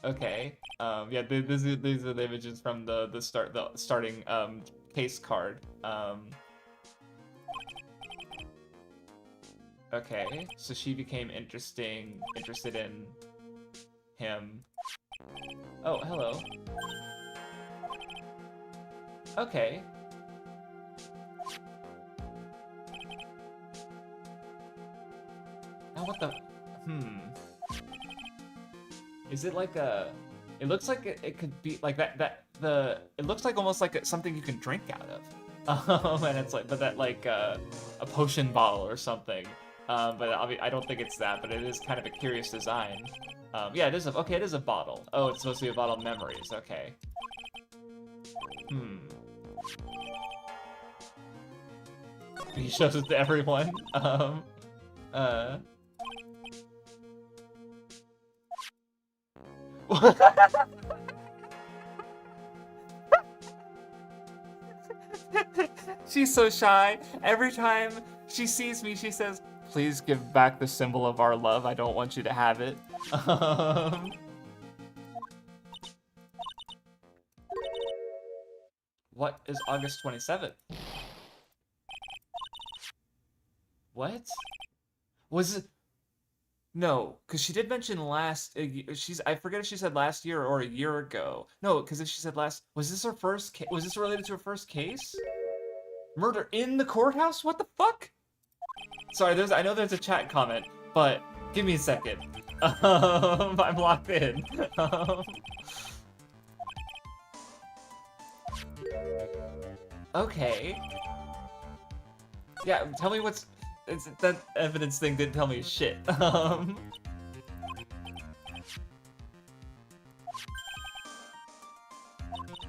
Okay. Yeah. These are the images from the starting case card. Okay. So she became interested in him. Oh, hello. Okay. Now what the... Is it like a... It looks like it could be like it looks like almost like something you can drink out of. And it's like, but that like a potion bottle or something. But I don't think it's that, but it is kind of a curious design. Yeah, it is okay, it is a bottle. Oh, it's supposed to be a bottle of memories, okay. He shows it to everyone. She's so shy. Every time she sees me, she says, "Please give back the symbol of our love. I don't want you to have it." What is August 27th? What? Was it? No, because she did mention I forget if she said last year or a year ago. No, because if she said last, was this her first? Was this related to her first case? Murder in the courthouse? What the fuck? Sorry, I know there's a chat comment, but give me a second. I'm locked in. Okay. Yeah, tell me what's... that evidence thing didn't tell me shit.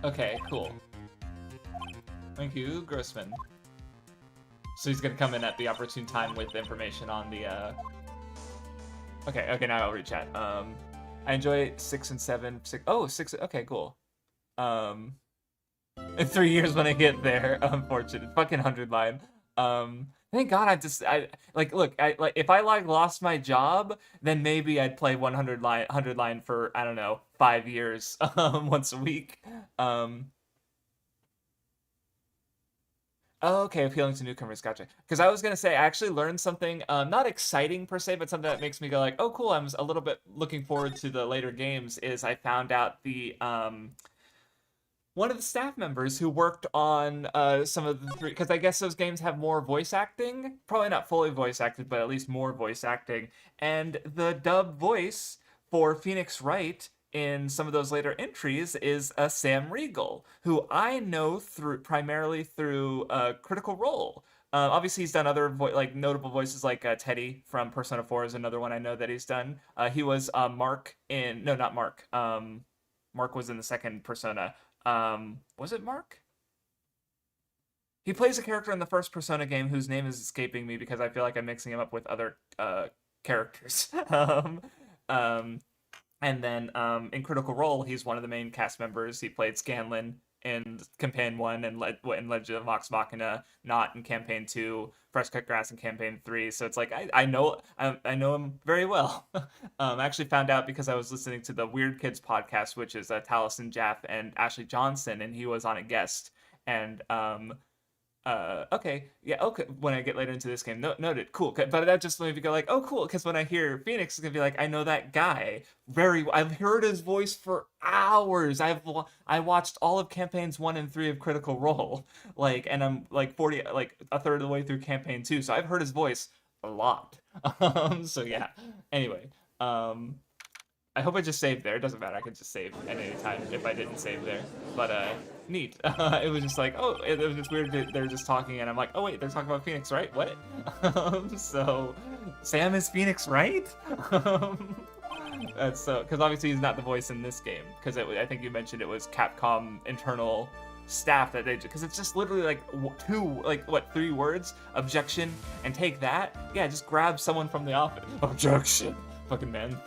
Okay, cool. Thank you, Grossman. So he's gonna come in at the opportune time with information on the, Okay, now I'll read chat. I enjoy 6 and 7. 6... Oh, 6... Okay, cool. In 3 years when I get there, unfortunate. Fucking 100 line. Thank God look, if I lost my job, then maybe I'd play 100 line for, I don't know, 5 years, once a week. Oh, okay, appealing to newcomers, gotcha. Because I was gonna say, I actually learned something, not exciting per se, but something that makes me go like, oh cool, I'm a little bit looking forward to the later games, is I found out the, one of the staff members who worked on some of the three, because I guess those games have more voice acting, probably not fully voice acted, but at least more voice acting, and the dub voice for Phoenix Wright in some of those later entries is Sam Riegel, who I know primarily through Critical Role. Obviously, he's done other notable voices like Teddy from Persona 4 is another one I know that he's done. He was Mark in... No, not Mark. Mark was in the second Persona. Was it Mark? He plays a character in the first Persona game whose name is escaping me because I feel like I'm mixing him up with other characters. And then in Critical Role, he's one of the main cast members. He played Scanlan in Campaign 1 and Legend of Vox Machina, not in Campaign 2, Fresh Cut Grass in Campaign 3. So it's like I know him very well. I actually found out because I was listening to the Weird Kids podcast, which is Taliesin Jaff and Ashley Johnson, and he was on a guest. And okay, yeah, okay. When I get later into this game, noted, cool. But that just made me go like, oh, cool, because when I hear Phoenix, it's gonna be like, I know that guy very. I've heard his voice for hours. I watched all of campaigns 1 and 3 of Critical Role, like, and I'm like 40, like a third of the way through campaign 2, so I've heard his voice a lot. So yeah. Anyway, I hope I just saved there. It doesn't matter. I could just save at any time if I didn't save there. But neat. It was just like, oh, it was just weird that they're just talking, and I'm like, oh wait, they're talking about Phoenix, right? What? So Sam is Phoenix, right? That's so because obviously he's not the voice in this game because I think you mentioned it was Capcom internal staff that they because it's just literally like three words: objection and take that. Yeah, just grab someone from the office. Objection. Fucking man.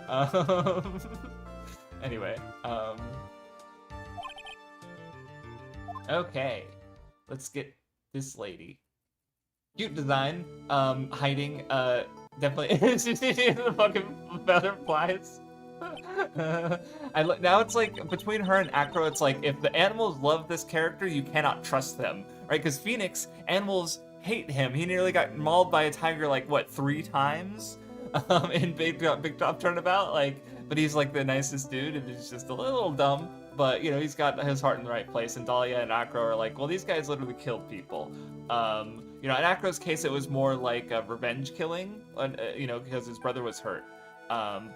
um, anyway, okay, let's get this lady. Cute design. Hiding. Definitely. The fucking butterflies. Now it's like between her and Acro, it's like if the animals love this character, you cannot trust them, right? Because Phoenix, animals hate him. He nearly got mauled by a tiger like what 3 times in Big Top Turnabout. Like, but he's like the nicest dude, and he's just a little dumb. But you know, he's got his heart in the right place. And Dahlia and Acro are like, well, these guys literally killed people. You know, in Acro's case, it was more like a revenge killing, you know, because his brother was hurt. And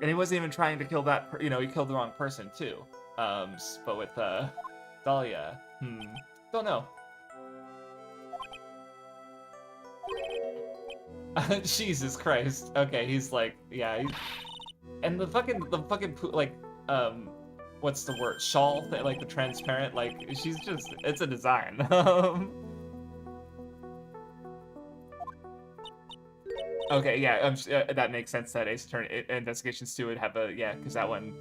he wasn't even trying to kill that. You know, he killed the wrong person too. But with Dahlia, don't know. Jesus Christ. Okay, he's like, yeah. And the fucking like, what's the word? Shawl, like the transparent, like she's just, it's a design. Okay, yeah, that makes sense that Ace Attorney Investigations 2 would have a, yeah, because that one,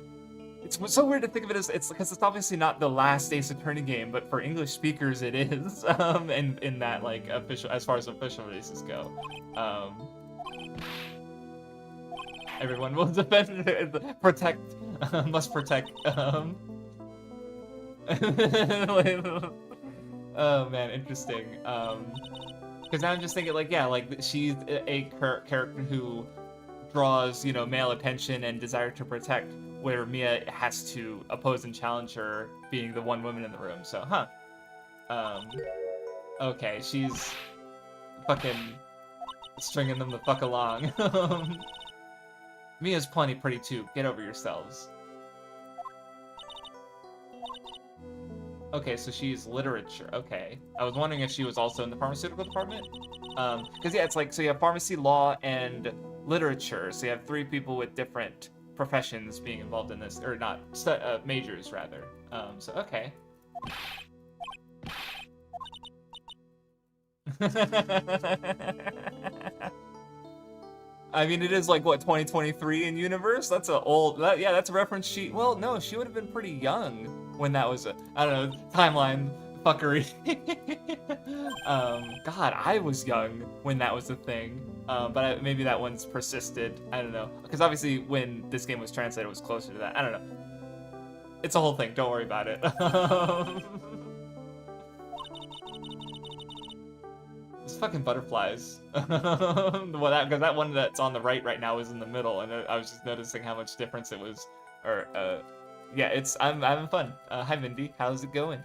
it's so weird to think of it as, it's because it's obviously not the last Ace Attorney game, but for English speakers it is, in that, like, official, as far as official releases go. Everyone will defend, protect, must protect, oh man, interesting, because now I'm just thinking, like, yeah, like, she's a character who draws, you know, male attention and desire to protect, where Mia has to oppose and challenge her, being the one woman in the room. So, okay, she's fucking stringing them the fuck along. Mia's plenty pretty too. Get over yourselves. Okay, so she's literature. Okay. I was wondering if she was also in the pharmaceutical department. Because, yeah, it's like, so you have pharmacy, law, and literature. So you have 3 people with different professions being involved in this. Or not, majors, rather. So, okay. I mean, it is like, what, 2023 in universe? That's a old, yeah, that's a reference sheet. Well, no, she would have been pretty young when that was I don't know, timeline fuckery. God, I was young when that was a thing. But maybe that one's persisted. I don't know. Because obviously when this game was translated, it was closer to that. I don't know. It's a whole thing. Don't worry about it. It's fucking butterflies. Well, because that one that's on the right now is in the middle, and I was just noticing how much difference it was. Or, yeah, I'm having fun. Hi, Mindy. How's it going?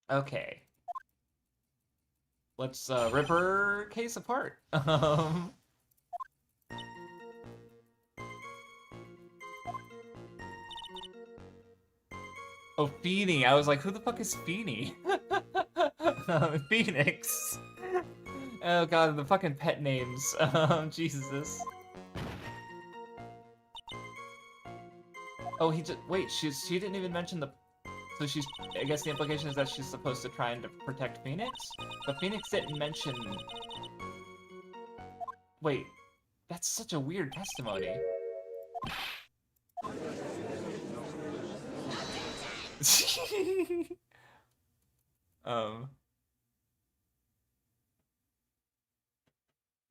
Okay. Let's rip her case apart. Oh, Feeny. I was like, who the fuck is Feeny? Phoenix. Oh god, the fucking pet names. Jesus. Oh, wait, she didn't even mention the, so she's, I guess the implication is that she's supposed to try and protect Phoenix? But Phoenix didn't mention, wait, that's such a weird testimony.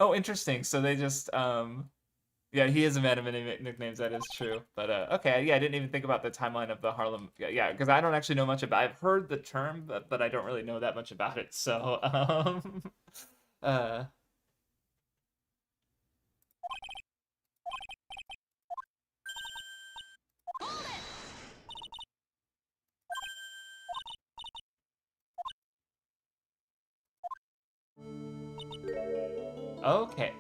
Oh, interesting. So they just yeah, he is a man of many nicknames. That is true. But okay, yeah, I didn't even think about the timeline of the Harlem. Yeah, because I don't actually know much about. I've heard the term, but I don't really know that much about it. So uh, okay,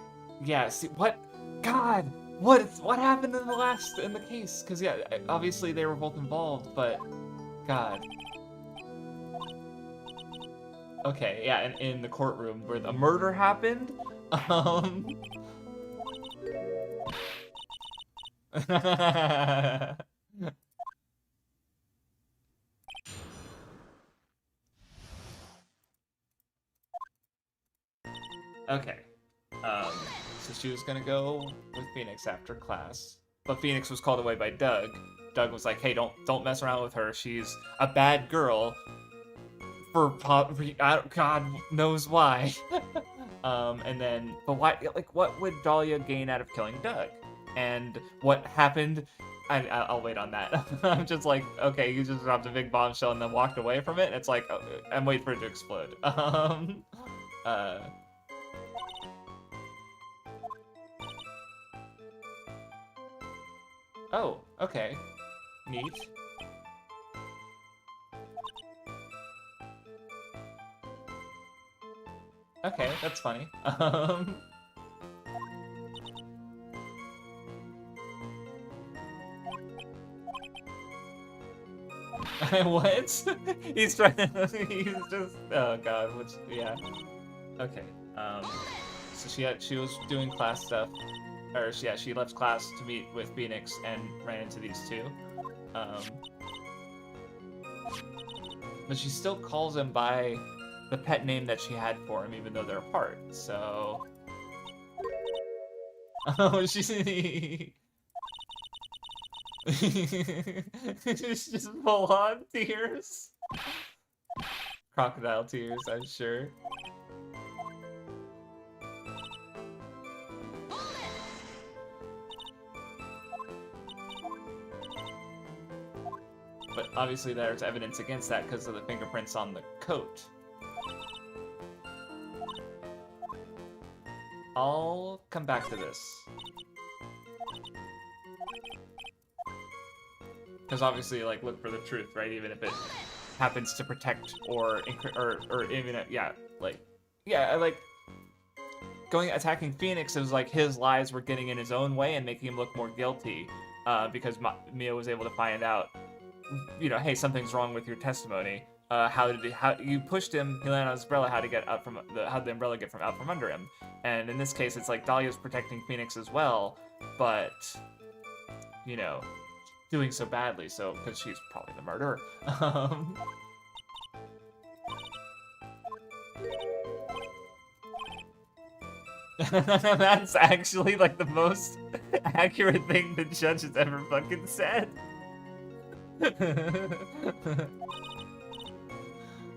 yeah. See what? God, what happened in the case? Because yeah, obviously they were both involved, but God. Okay, yeah, in the courtroom where the murder happened. Um. Okay. Um, so she was gonna go with Phoenix after class, but Phoenix was called away by Doug. Doug was like, "Hey, don't mess around with her. She's a bad girl God knows why." And then, but why? Like, what would Dahlia gain out of killing Doug? And what happened? I'll wait on that. I'm just like, okay, you just dropped a big bombshell and then walked away from it. And it's like, I'm waiting for it to explode. Uh, oh, okay, neat. Okay, that's funny. What? He's trying to, he's just, oh god, which, yeah. Okay, so she was doing class stuff, or yeah, she left class to meet with Phoenix and ran into these two. Um, but she still calls him by the pet name that she had for him, even though they're apart, so... Oh, she's... She's just full on tears. Crocodile tears, I'm sure. But obviously there's evidence against that because of the fingerprints on the coat. I'll come back to this. Because obviously, like, look for the truth, right? Even if it happens to protect or even, yeah, like, yeah, like, attacking Phoenix, it was like his lies were getting in his own way and making him look more guilty, because Mia was able to find out, you know, hey, something's wrong with your testimony. How you pushed him? He landed on his umbrella. How to get up from how did the umbrella get out from under him? And in this case, it's like Dahlia's protecting Phoenix as well, but you know, doing so badly. So because she's probably the murderer. That's actually like the most accurate thing the judge has ever fucking said.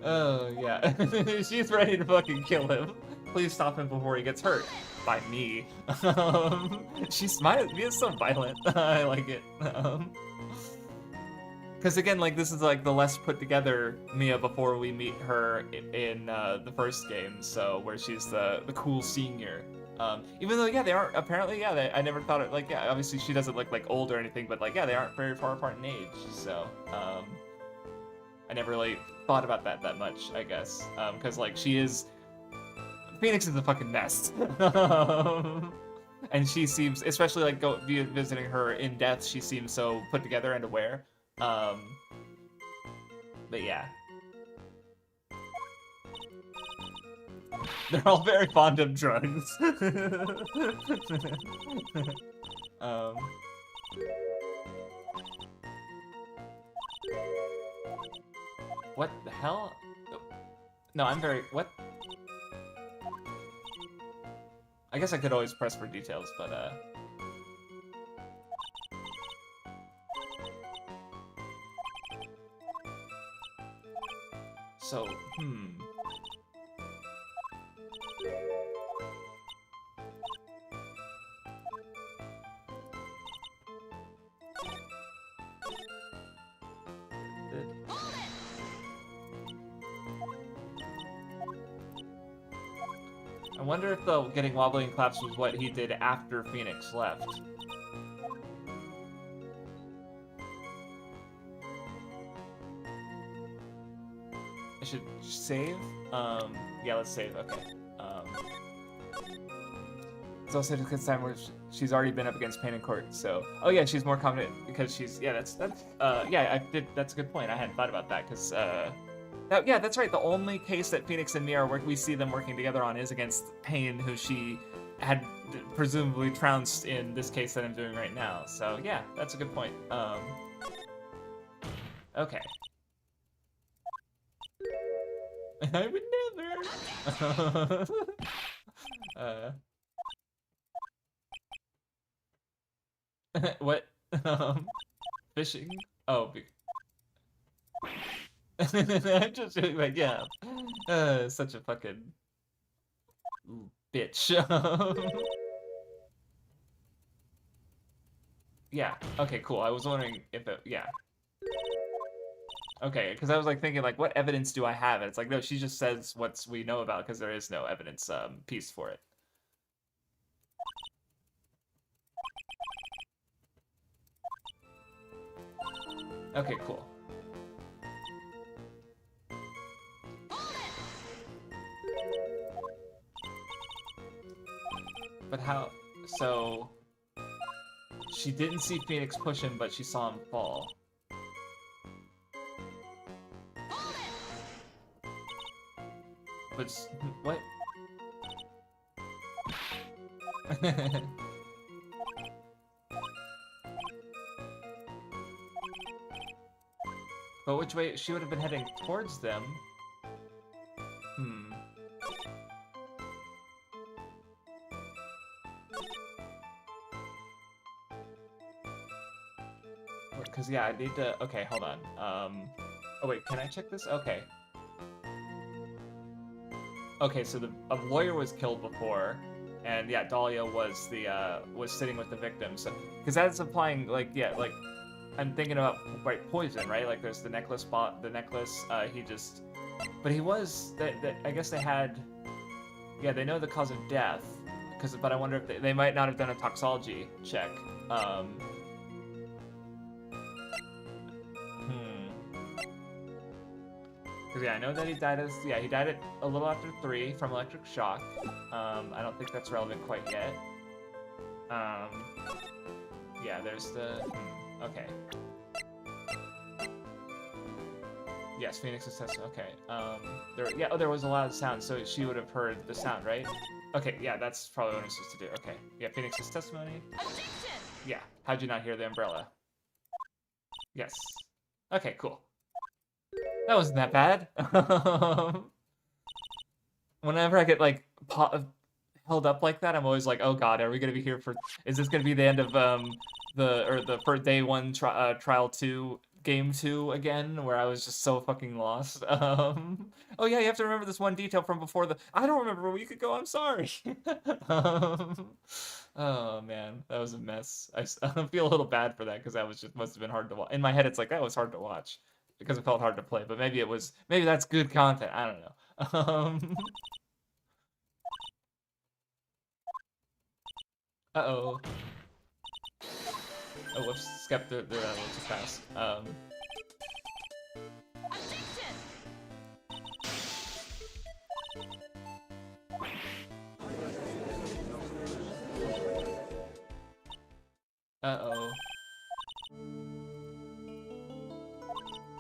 Oh, yeah. She's ready to fucking kill him. Please stop him before he gets hurt. By me. Mia's so violent. I like it. Because again, like, this is like the less put together Mia before we meet her in the first game, so where she's the cool senior. Even though, yeah, they aren't, apparently, yeah, I never thought it, like, yeah, obviously she doesn't look like old or anything, but like, yeah, they aren't very far apart in age, so, I never really thought about that much, I guess, because, like, Phoenix is a fucking mess. And she seems, especially, like, visiting her in death, she seems so put together and aware. But yeah. They're all very fond of drugs. um, what the hell? No, what? I guess I could always press for details, but, so, I wonder if the getting wobbly and claps was what he did after Phoenix left. I should save? Yeah, let's save, okay. It's also because time where she's already been up against Pain in Court, so... Oh yeah, she's more confident because she's... Yeah, yeah, that's a good point. I hadn't thought about that, because, yeah, that's right. The only case that Phoenix and Mia we see them working together on is against Pain, who she had presumably trounced in this case that I'm doing right now. So yeah, that's a good point. Okay. I would never. What? Fishing? Oh. I'm just really like, yeah. Such a fucking bitch. Yeah. Okay, cool. I was wondering if it, yeah. Okay, because I was like thinking like, what evidence do I have? And it's like, no, she just says what we know about because there is no evidence piece for it. Okay, cool. But how? So she didn't see Phoenix push him, but she saw him fall. But what? But which way? She would have been heading towards them. Hmm. Because, yeah, I need to... Okay, hold on. Oh, wait, can I check this? Okay. Okay, so a lawyer was killed before, and, yeah, Dahlia was was sitting with the victim. So, because that's implying, like, yeah, like, I'm thinking about, right, poison, right? Like, there's the necklace, he just... But he was... I guess they had... Yeah, they know the cause of death, but I wonder if they might not have done a toxology check. Because, yeah, I know that he died he died at a little after 3 from electric shock. I don't think that's relevant quite yet. Yeah, there's the... okay. Yes, Phoenix's testimony. Okay. There was a lot of sound, so she would have heard the sound, right? Okay, yeah, that's probably what I'm supposed to do. Okay. Yeah, Phoenix's testimony. Yeah. How'd you not hear the umbrella? Yes. Okay, cool. That wasn't that bad. Whenever I get, like, held up like that, I'm always like, oh god, are we gonna be here for... Is this gonna be the end of, the for day 1 trial 2, game 2 again, where I was just so fucking lost? Oh yeah, you have to remember this one detail from before I don't remember a week ago, I'm sorry. Oh man, that was a mess. I feel a little bad for that, because that must have been hard to watch. In my head, it's like, that was hard to watch, because it felt hard to play, but maybe that's good content, I don't know. Uh-oh. Oh, whoops. Skipped through that a little too fast. Uh-oh.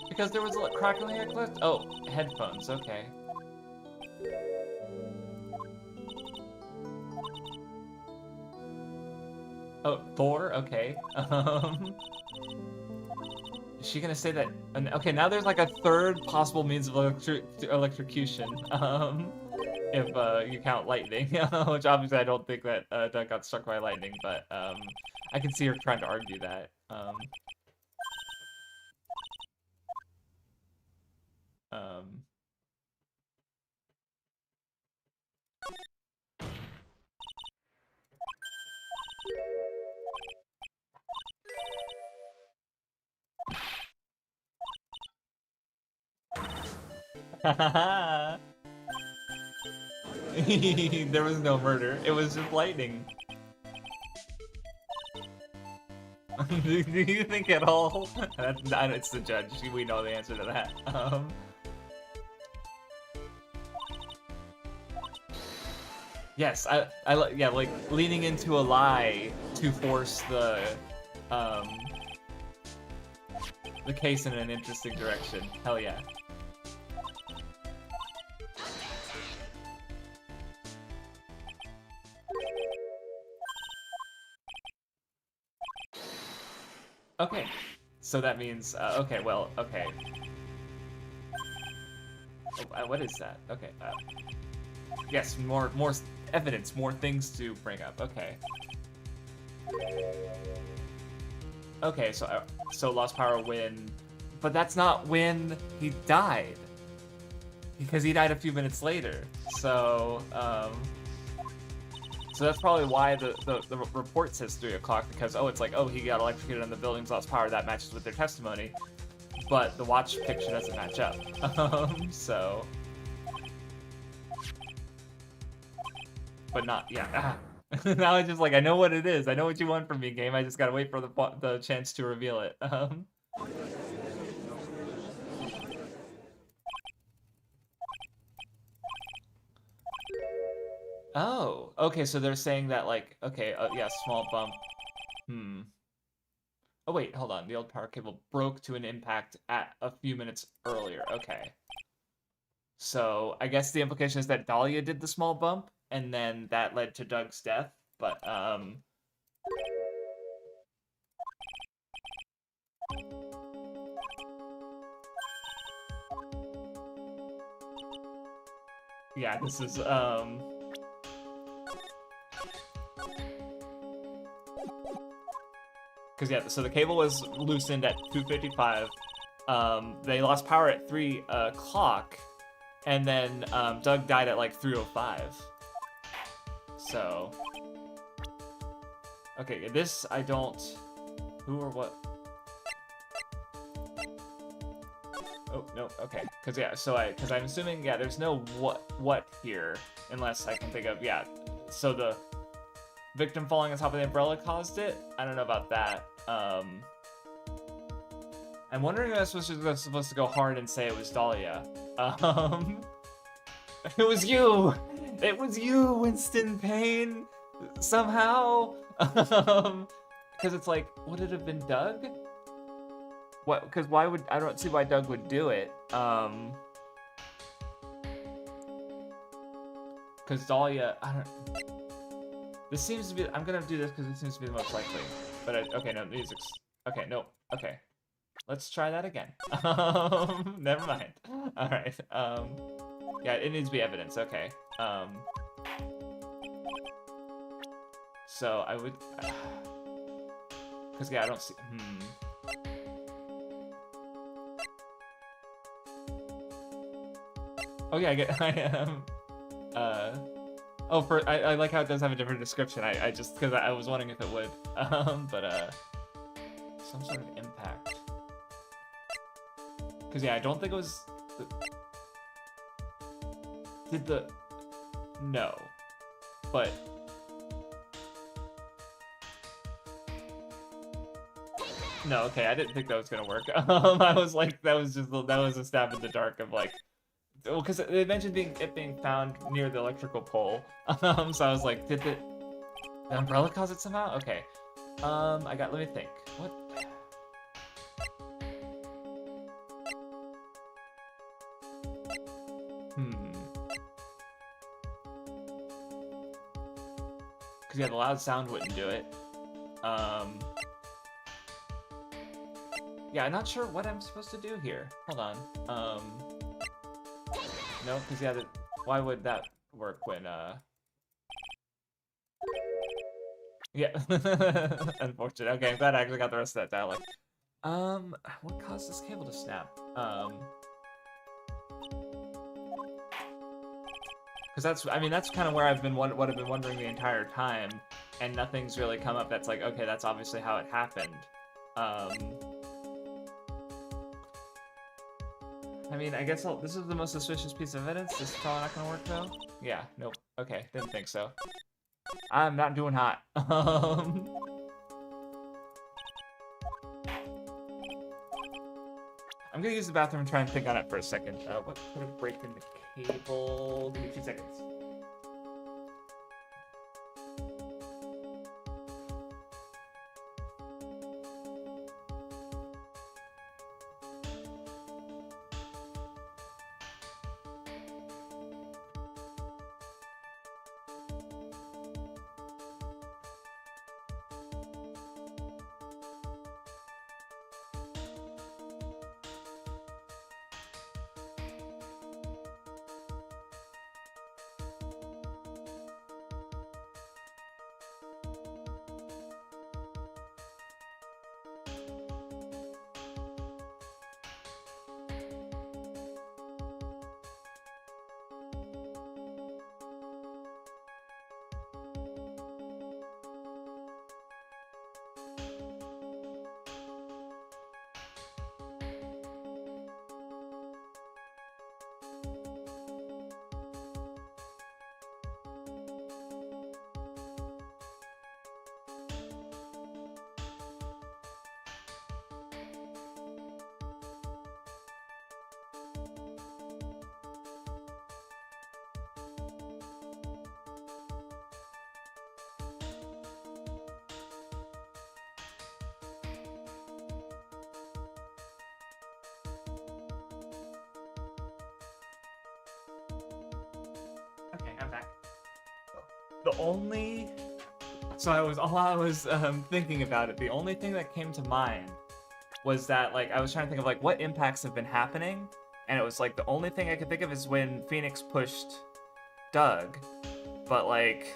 Because there was a crack in the necklace? Oh, headphones, okay. Oh, Thor? Okay. Is she gonna say that... Okay, now there's like a third possible means of electrocution. If you count lightning. Which obviously I don't think that Doug got struck by lightning, but I can see her trying to argue that. There was no murder. It was just lightning. Do you think at all? It's the judge. We know the answer to that. Yes, yeah, like leaning into a lie to force the case in an interesting direction. Hell yeah. Okay, so that means, okay, well, okay. Oh, what is that? Okay, yes, more evidence, more things to bring up, okay. Okay, so lost power when, but that's not when he died. Because he died a few minutes later, so that's probably why the report says 3 o'clock, because, oh, it's like, oh, he got electrocuted and the buildings lost power, that matches with their testimony, but the watch picture doesn't match up, so... But not, yeah. Now it's just like, I know what it is, I know what you want from me, game, I just gotta wait for the chance to reveal it. Oh, okay, so they're saying that, like, okay, yeah, small bump. Oh, wait, hold on. The old power cable broke to an impact at a few minutes earlier. Okay. So, I guess the implication is that Dahlia did the small bump, and then that led to Doug's death, but, yeah, this is, because, yeah, so the cable was loosened at 2:55. They lost power at 3 o'clock, and then Doug died at, like, 3:05. So... Okay, this I don't... Who or what? Oh, no, okay. Because, yeah, so because I'm assuming, yeah, there's no what here, unless I can think of, yeah. So the victim falling on top of the umbrella caused it? I don't know about that. I'm wondering if I was supposed to go hard and say it was Dahlia. It was you! It was you, Winston Payne! Somehow! Because it's like, would it have been Doug? What? Because why would... I don't see why Doug would do it. Because Dahlia... I don't... This seems to be... I'm gonna do this because it seems to be the most likely. But, okay, no, music's... Okay, no, okay. Let's try that again. Never mind. Alright, yeah, it needs to be evidence, okay. So, I would... Because, yeah, I don't see... Oh, yeah, I am... Oh, I like how it does have a different description. I just... Because I was wondering if it would. But, some sort of impact. Because, yeah, I don't think it was... Did the... No. But... No, okay, I didn't think that was gonna work. I was like, that was a stab in the dark of, like... Well, because they mentioned it being found near the electrical pole. So I was like, did the umbrella cause it somehow? Okay. let me think. What? Because, yeah, the loud sound wouldn't do it. Yeah, I'm not sure what I'm supposed to do here. Hold on. No, because, yeah, why would that work when, Yeah. Unfortunate. Okay, I'm glad I actually got the rest of that dialogue. What caused this cable to snap? Because that's kind of where I've been what I've been wondering the entire time, and nothing's really come up that's like, okay, that's obviously how it happened. I mean, I guess this is the most suspicious piece of evidence. This is probably not gonna work though. Yeah, nope. Okay, didn't think so. I'm not doing hot. I'm gonna use the bathroom and try and think on it for a second. What could have broken the cable? Give me 2 seconds. Okay, I'm back. While I was thinking about it, the only thing that came to mind was that, like, I was trying to think of, like, what impacts have been happening, and it was, like, the only thing I could think of is when Phoenix pushed Doug, but, like,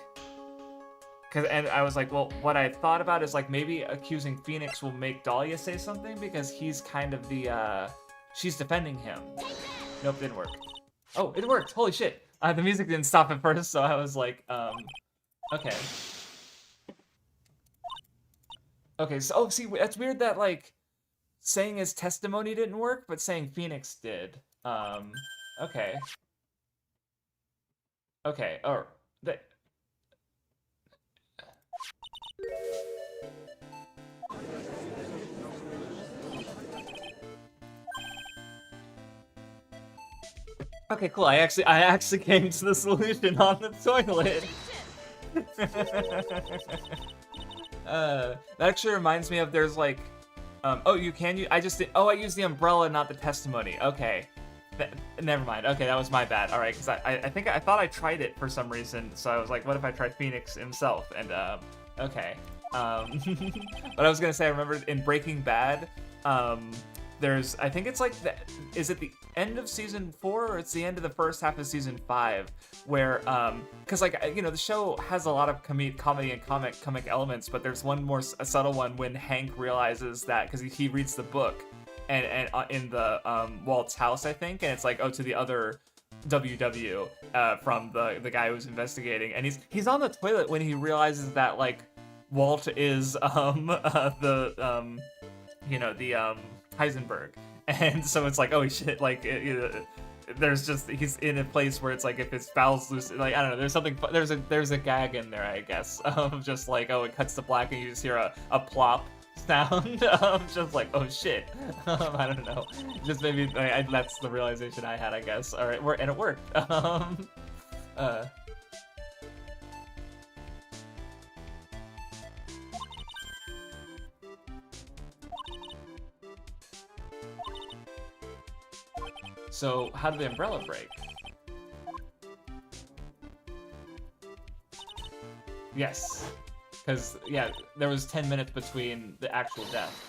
and I was like, well, what I thought about is, like, maybe accusing Phoenix will make Dahlia say something, because he's kind of the, she's defending him. Nope, didn't work. Oh, it worked! Holy shit! The music didn't stop at first, so I was like, okay. Okay, so, oh, see, that's weird that, like, saying his testimony didn't work, but saying Phoenix did. Okay. Okay, or, Okay, cool. I actually came to the solution on the toilet. That actually reminds me of there's like, oh, you can use. I used the umbrella, not the testimony. Okay, never mind. Okay, that was my bad. All right, because I thought I tried it for some reason, so I was like, what if I tried Phoenix himself? And okay. But I was gonna say, I remember in Breaking Bad, there's, I think it's like, is it the end of season 4 or it's the end of the first half of season 5 where, because like, you know, the show has a lot of comedy and comic elements, but there's one more subtle one when Hank realizes that, because he reads the book and in the Walt's house, I think, and it's like, oh, to the other WW from the guy who's investigating, and he's on the toilet when he realizes that, like, Walt is Heisenberg, and so it's like, oh shit, like there's just, he's in a place where it's like, if his bowels loose, like, I don't know, there's something, there's a gag in there, I guess, of just like, oh, it cuts to black and you just hear a plop sound, just like, oh shit. I don't know, just maybe that's the realization I had, I guess. All right, and it worked. So, how did the umbrella break? Yes. Because, yeah, there was 10 minutes between the actual death.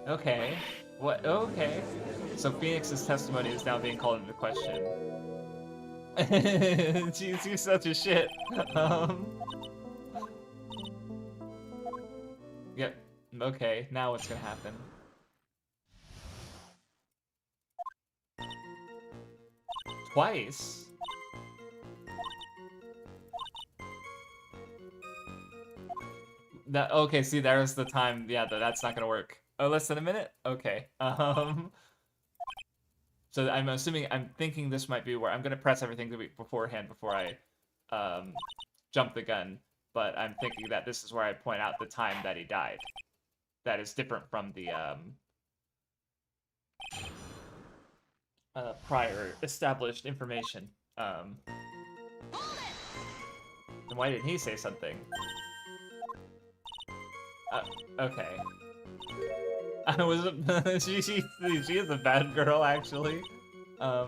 Okay. What? Okay. So Phoenix's testimony is now being called into question. Jeez, you're such a shit. Okay, now what's gonna happen? Twice? That okay, see there's the time. Yeah, that's not gonna work. Oh, less than a minute? Okay. So I'm thinking this might be where I'm gonna press everything beforehand before I jump the gun, but I'm thinking that this is where I point out the time that he died. That is different from the prior established information. And why didn't he say something? Okay. I was she is a bad girl actually. uh,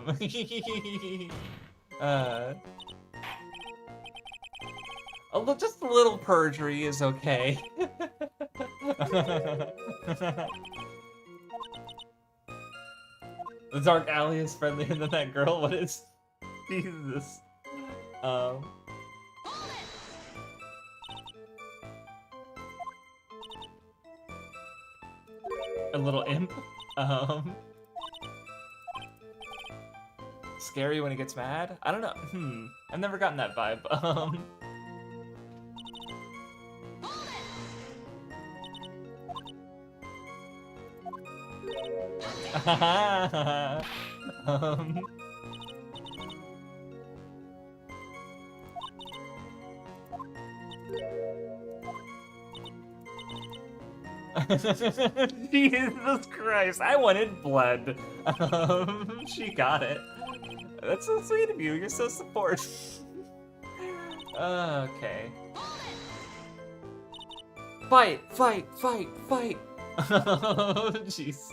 just a little perjury is okay. The dark alley is friendlier than that girl. What is Jesus? A little imp. Scary when he gets mad? I don't know. I've never gotten that vibe. Jesus Christ, I wanted blood. She got it. That's so sweet of you, you're so supportive. Okay. Fight, fight, fight, fight! Oh, jeez.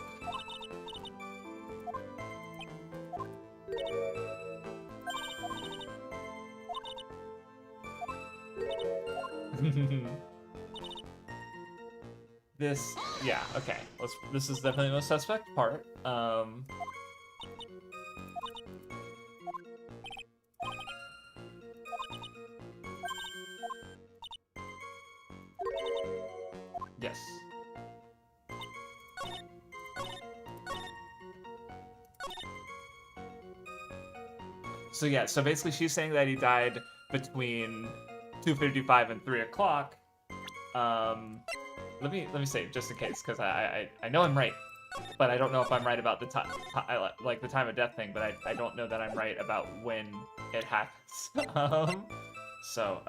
Yeah, okay. This is definitely the most suspect part. Yes. So yeah, so basically she's saying that he died between 2:55 and 3 o'clock. Let me say just in case, because I know I'm right, but I don't know if I'm right about the time, like the time of death thing, but I don't know that I'm right about when it happens. So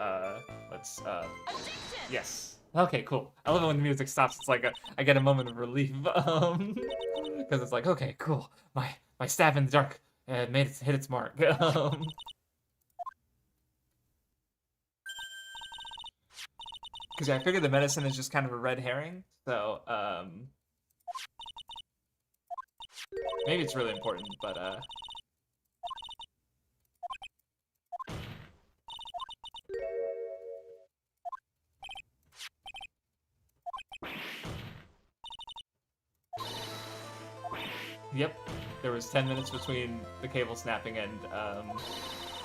let's yes. Okay, cool. I love it when the music stops. It's like I get a moment of relief, because it's like, okay, cool. My stab in the dark hit its mark. Because I figured the medicine is just kind of a red herring, so maybe it's really important, but yep, there was 10 minutes between the cable snapping and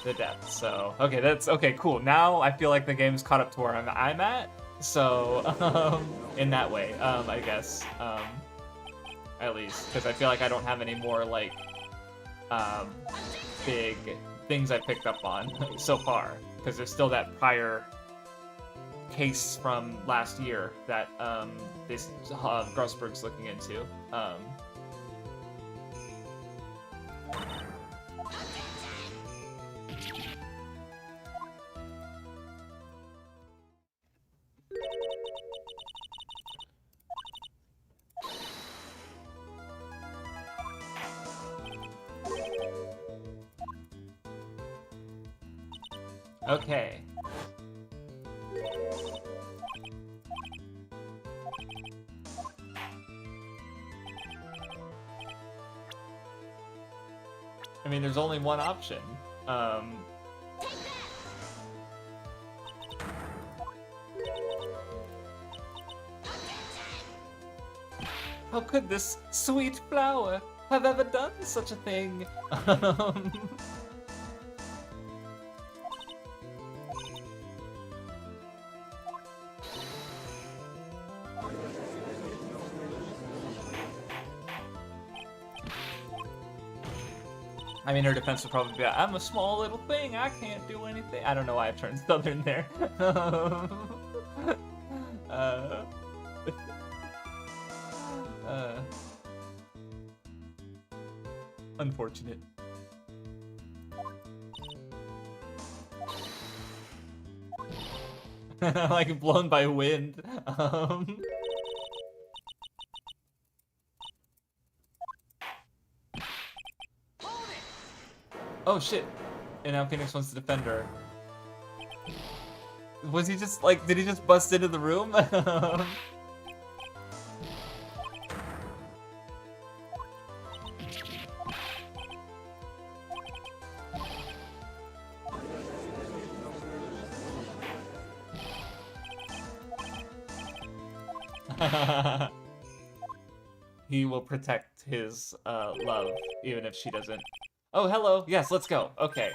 the death. So okay, that's okay, cool. Now I feel like the game's caught up to where I'm at. So in that way, I guess, at least, because I feel like I don't have any more like big things I picked up on so far, because there's still that prior case from last year that this Grossberg's looking into. Okay. I mean, there's only one option. How could this sweet flower have ever done such a thing? I mean, her defense would probably be, I'm a small little thing, I can't do anything. I don't know why I turned southern there. uh, uh, unfortunate. Like blown by wind. Oh shit! And now Phoenix wants to defend her. Was he just like, did he just bust into the room? He will protect his love, even if she doesn't. Oh, hello. Yes, let's go. Okay.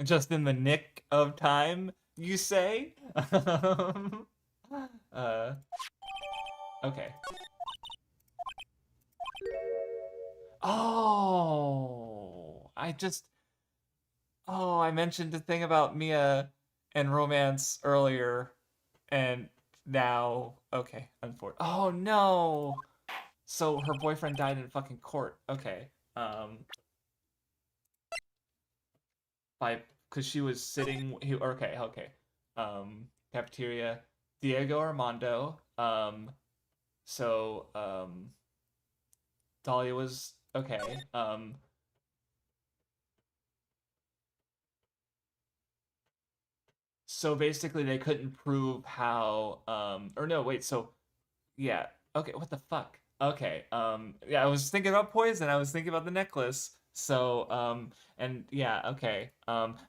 Just in the nick of time, you say? Okay. Oh, I mentioned the thing about Mia and romance earlier, and now, okay, unfortunately. Oh no! So her boyfriend died in fucking court. Okay. Because she was sitting. Okay. Cafeteria. Diego Armando. Dahlia was okay. So basically they couldn't prove how. Or no, wait. So yeah. Okay. What the fuck? Okay. Yeah. I was thinking about poison. I was thinking about the necklace. So and yeah. Okay.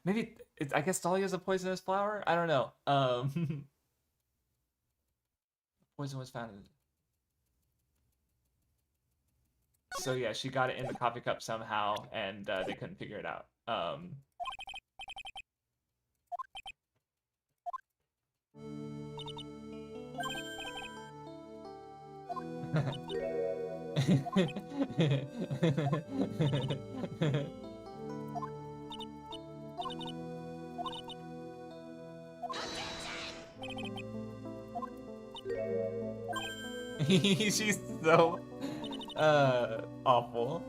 Maybe I guess Dahlia's a poisonous flower. I don't know. Poison was found in. So yeah, she got it in the coffee cup somehow, and they couldn't figure it out. She's so awful.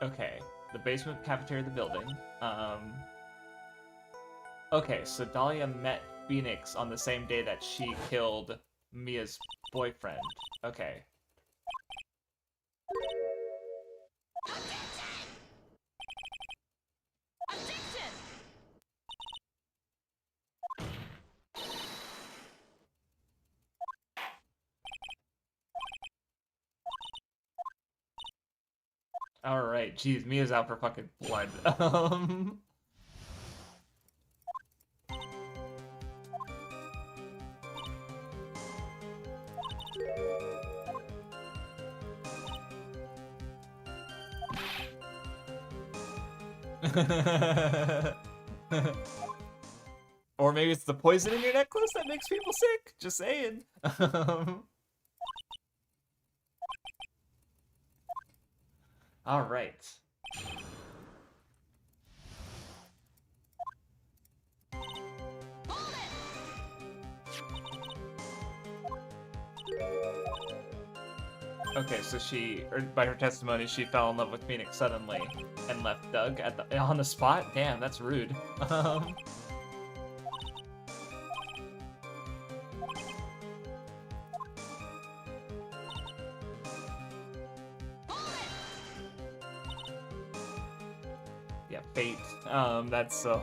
Okay, the basement cafeteria of the building. Okay, so Dahlia met Phoenix on the same day that she killed Mia's boyfriend. Okay. Alright, geez, Mia's out for fucking blood. Or maybe it's the poison in your necklace that makes people sick. Just saying. All right. Okay, so by her testimony, she fell in love with Phoenix suddenly and left Doug on the spot. Damn, that's rude. Yeah, fate. That's the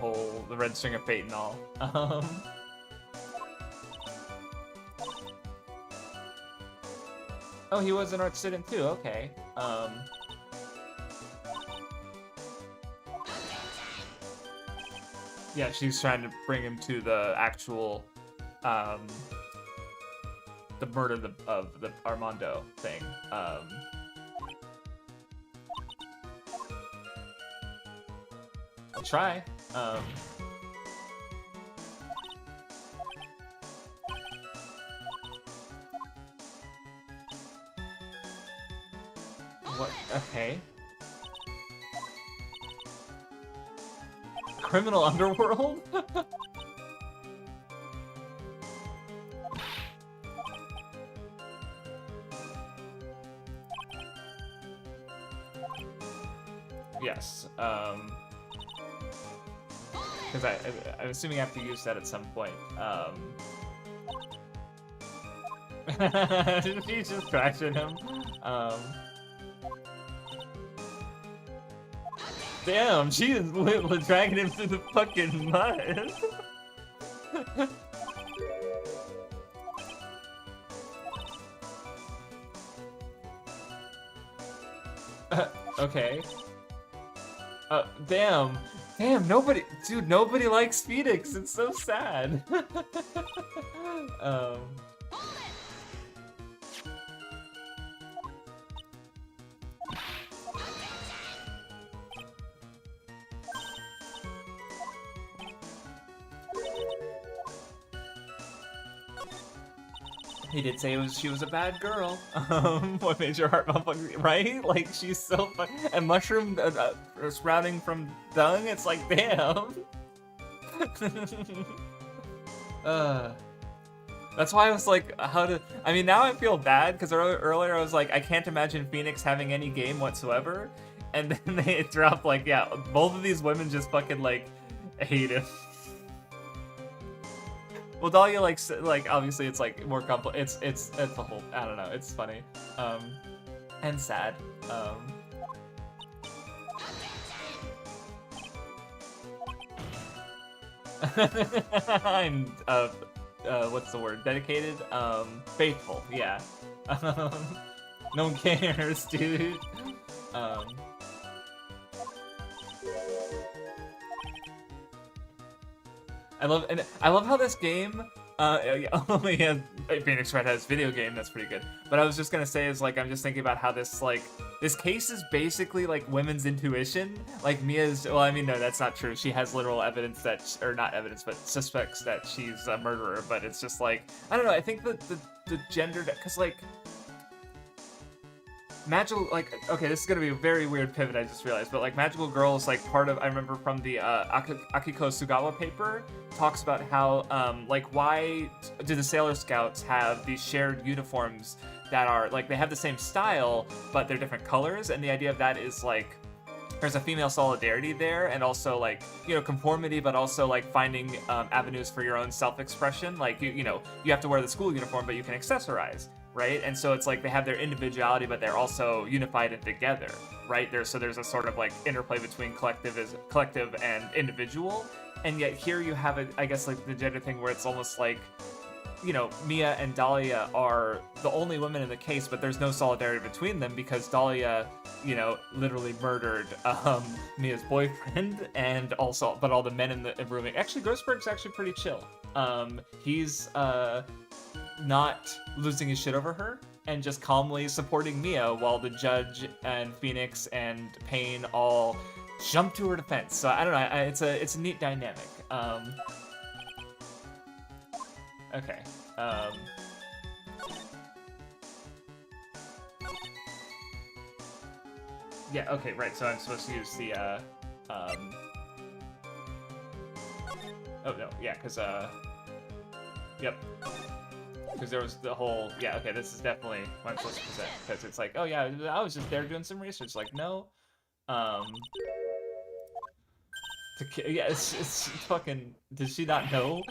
red string of fate and all. Oh, he was an art student too. Okay. Yeah, she's trying to bring him to the actual, the the murder of the Armando thing. I'll try. What? Okay. Criminal underworld? Yes. Because I'm assuming I have to use that at some point. She's just crashing him. Damn, she is dragging him through the fucking mud. Okay. Damn. Damn, nobody likes Phoenix. It's so sad. He did say she was a bad girl. What made your heart motherfucker, right? Like, she's so fun. And mushroom sprouting from dung, it's like, damn. That's why I was like, I mean, now I feel bad, because earlier I was like, I can't imagine Phoenix having any game whatsoever. And then they dropped, like, yeah, both of these women just fucking, like, hate him. Well, Dahlia, like obviously it's like more complex. It's a whole, I don't know. It's funny, and sad. I'm what's the word? Dedicated. Faithful. Yeah. No one cares, dude. I love how this game only has Phoenix Wright has video game. That's pretty good. But I was just gonna say is like I'm just thinking about how this case is basically like women's intuition. Like Mia's. Well, I mean no, that's not true. She has literal evidence that, or not evidence, but suspects that she's a murderer. But it's just like I don't know. I think the gendered, because like magical, like, okay, this is gonna be a very weird pivot, I just realized, but like magical girl is like part of, I remember from the Akiko Sugawa paper, talks about how like why do the Sailor Scouts have these shared uniforms that are like they have the same style but they're different colors, and the idea of that is like there's a female solidarity there, and also like, you know, conformity, but also like finding avenues for your own self-expression. Like you know you have to wear the school uniform but you can accessorize, right? And so it's like they have their individuality, but they're also unified and together, right? There's a sort of like interplay between collective and individual, and yet here you have it, I guess, like the gender thing where it's almost like, you know, Mia and Dahlia are the only women in the case, but there's no solidarity between them because Dahlia, you know, literally murdered Mia's boyfriend, and also, but all the men in the room. Actually, Grossberg's actually pretty chill. He's not losing his shit over her and just calmly supporting Mia while the judge and Phoenix and Payne all jump to her defense. So I don't know, it's a neat dynamic. Okay. Yeah, okay, right, so I'm supposed to use the, oh no, yeah, because, yep. Because there was the whole, yeah, okay, this is definitely what I'm supposed to present, because it's like, oh yeah, I was just there doing some research, like, no, yeah, it's fucking, did she not know?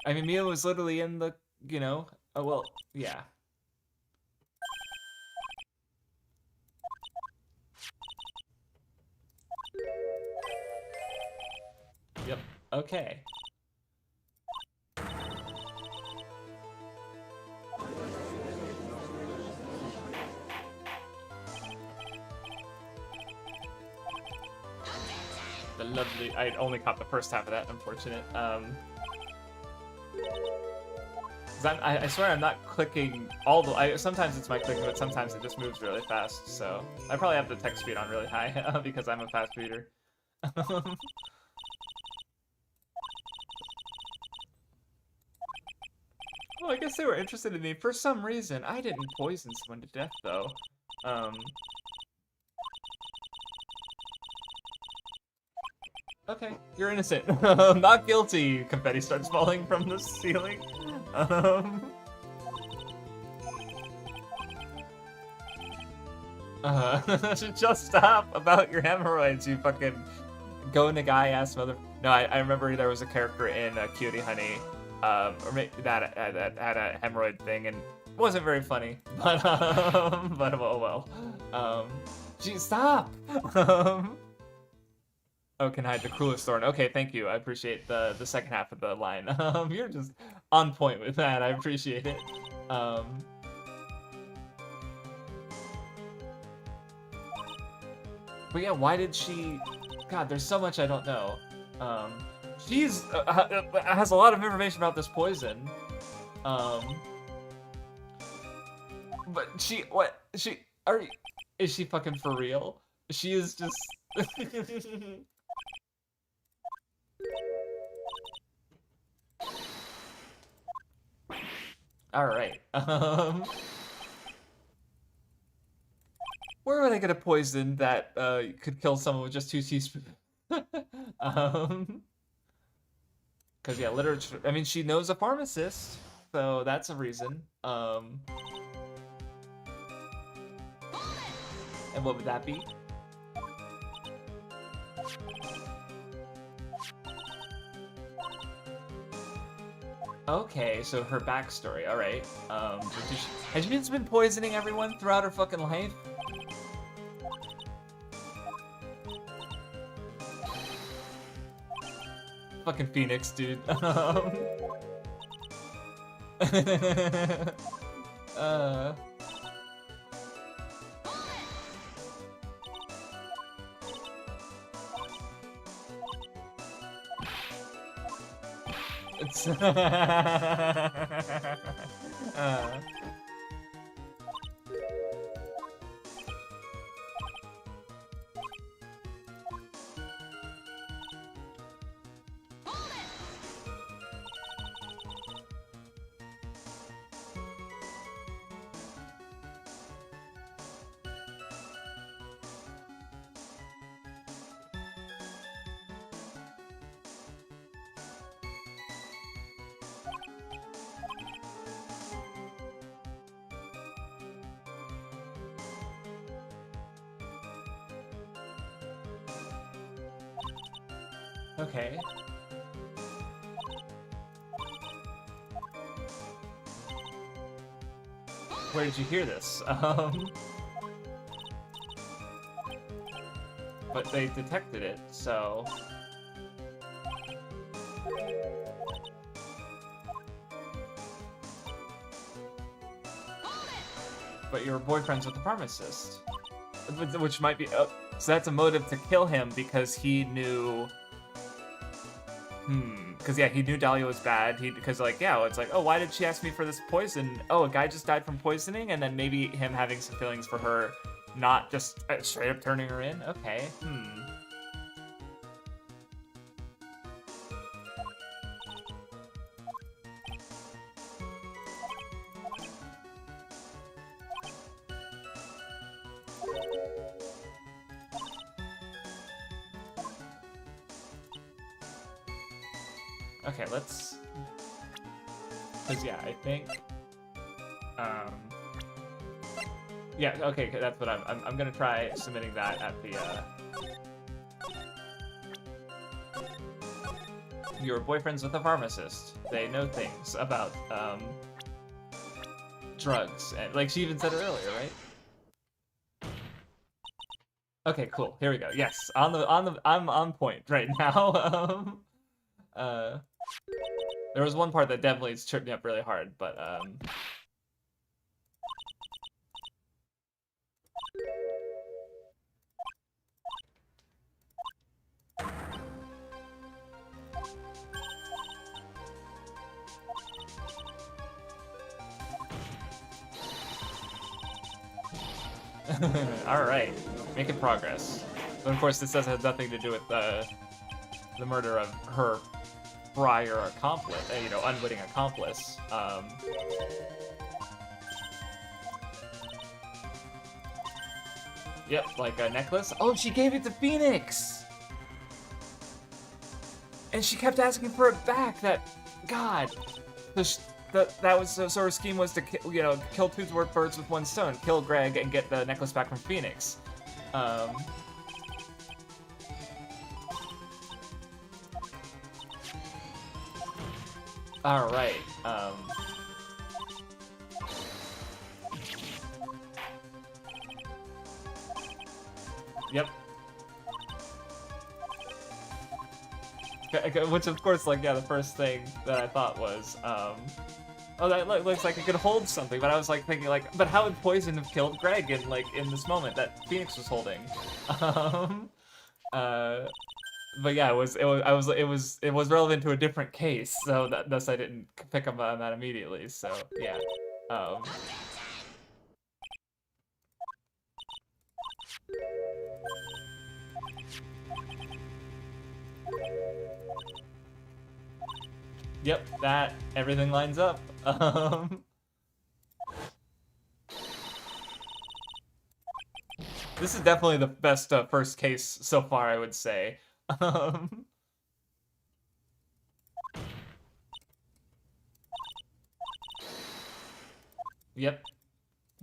I mean, Mia was literally in the, you know, oh, well, yeah. Yep, okay. The lovely, I only caught the first half of that, unfortunate. Because I swear I'm not clicking sometimes it's my clicking, but sometimes it just moves really fast. So I probably have the text speed on really high because I'm a fast reader. Well, I guess they were interested in me for some reason. I didn't poison someone to death, though. Okay, you're innocent. Not guilty. Confetti starts falling from the ceiling. Just stop about your hemorrhoids, you fucking go-nagai ass mother. No, I remember there was a character in Cutie Honey, or maybe that had a hemorrhoid thing, and it wasn't very funny. But oh well. Gee, stop. Oh, can hide the cruelest thorn. Okay, thank you. I appreciate the second half of the line. You're just on point with that. I appreciate it. But yeah, why did she? God, there's so much I don't know. She's has a lot of information about this poison. But is she fucking for real? She is just. All right. Where are they gonna poison that could kill someone with just 2 teaspoons? Because yeah, literature. I mean, she knows a pharmacist, so that's a reason. And what would that be? Okay, so her backstory. All right. Has she just been poisoning everyone throughout her fucking life? Fucking Phoenix, dude. It's okay. Where did you hear this? But they detected it, so... But your boyfriend's with the pharmacist. Which might be... Oh, so that's a motive to kill him because he knew... Because, yeah, he knew Dahlia was bad. Because, like, yeah, it's like, oh, why did she ask me for this poison? Oh, a guy just died from poisoning? And then maybe him having some feelings for her, not just straight up turning her in? Okay, Okay, let's... Because, yeah, I think... Yeah, okay, that's what I'm gonna try submitting that at the, Your boyfriend's with a pharmacist. They know things about, drugs. And, like, she even said it earlier, right? Okay, cool. Here we go. Yes, I'm on point right now. There was one part that definitely tripped me up really hard, but All right, making progress. But of course, this does have nothing to do with the murder of her prior accomplice, unwitting accomplice. Yep, like a necklace. Oh, she gave it to Phoenix! And she kept asking for it back, God. That was, so her scheme was to, kill two birds with one stone. Kill Greg and get the necklace back from Phoenix. Alright, Yep. Which, of course, like, yeah, the first thing that I thought was, oh, that looks like it could hold something, but I was, like, thinking, like, but how would poison have killed Greg in this moment that Phoenix was holding? But yeah, it was relevant to a different case, so thus I didn't pick up on that immediately, so, yeah. Yep, everything lines up. This is definitely the best first case so far, I would say. Yep,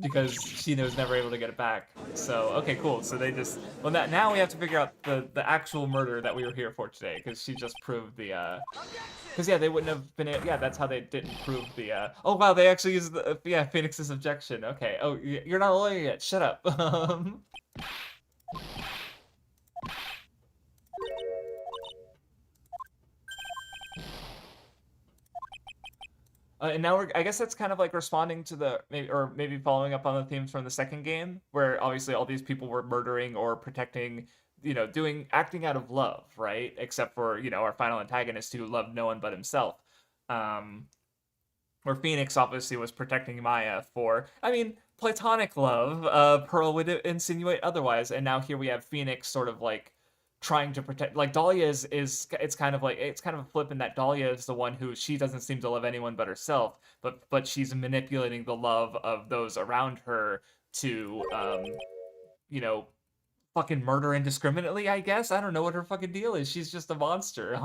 because Shino was never able to get it back. So, okay, cool. So they just, well, now we have to figure out the actual murder that we were here for today, because she just proved the, because, yeah, they wouldn't have been, yeah, that's how they didn't prove the, oh, wow, they actually used the, yeah, Phoenix's objection. Okay, oh, you're not a lawyer yet, shut up. And now I guess that's kind of like responding to maybe following up on the themes from the second game, where obviously all these people were murdering or protecting, acting out of love, right? Except for, our final antagonist who loved no one but himself. Where Phoenix obviously was protecting Maya for, I mean, platonic love. Pearl would insinuate otherwise, and now here we have Phoenix sort of like trying to protect. Like Dahlia is it's kind of a flip in that Dahlia is the one who she doesn't seem to love anyone but herself, but she's manipulating the love of those around her to fucking murder indiscriminately. I guess I don't know what her fucking deal is. She's just a monster.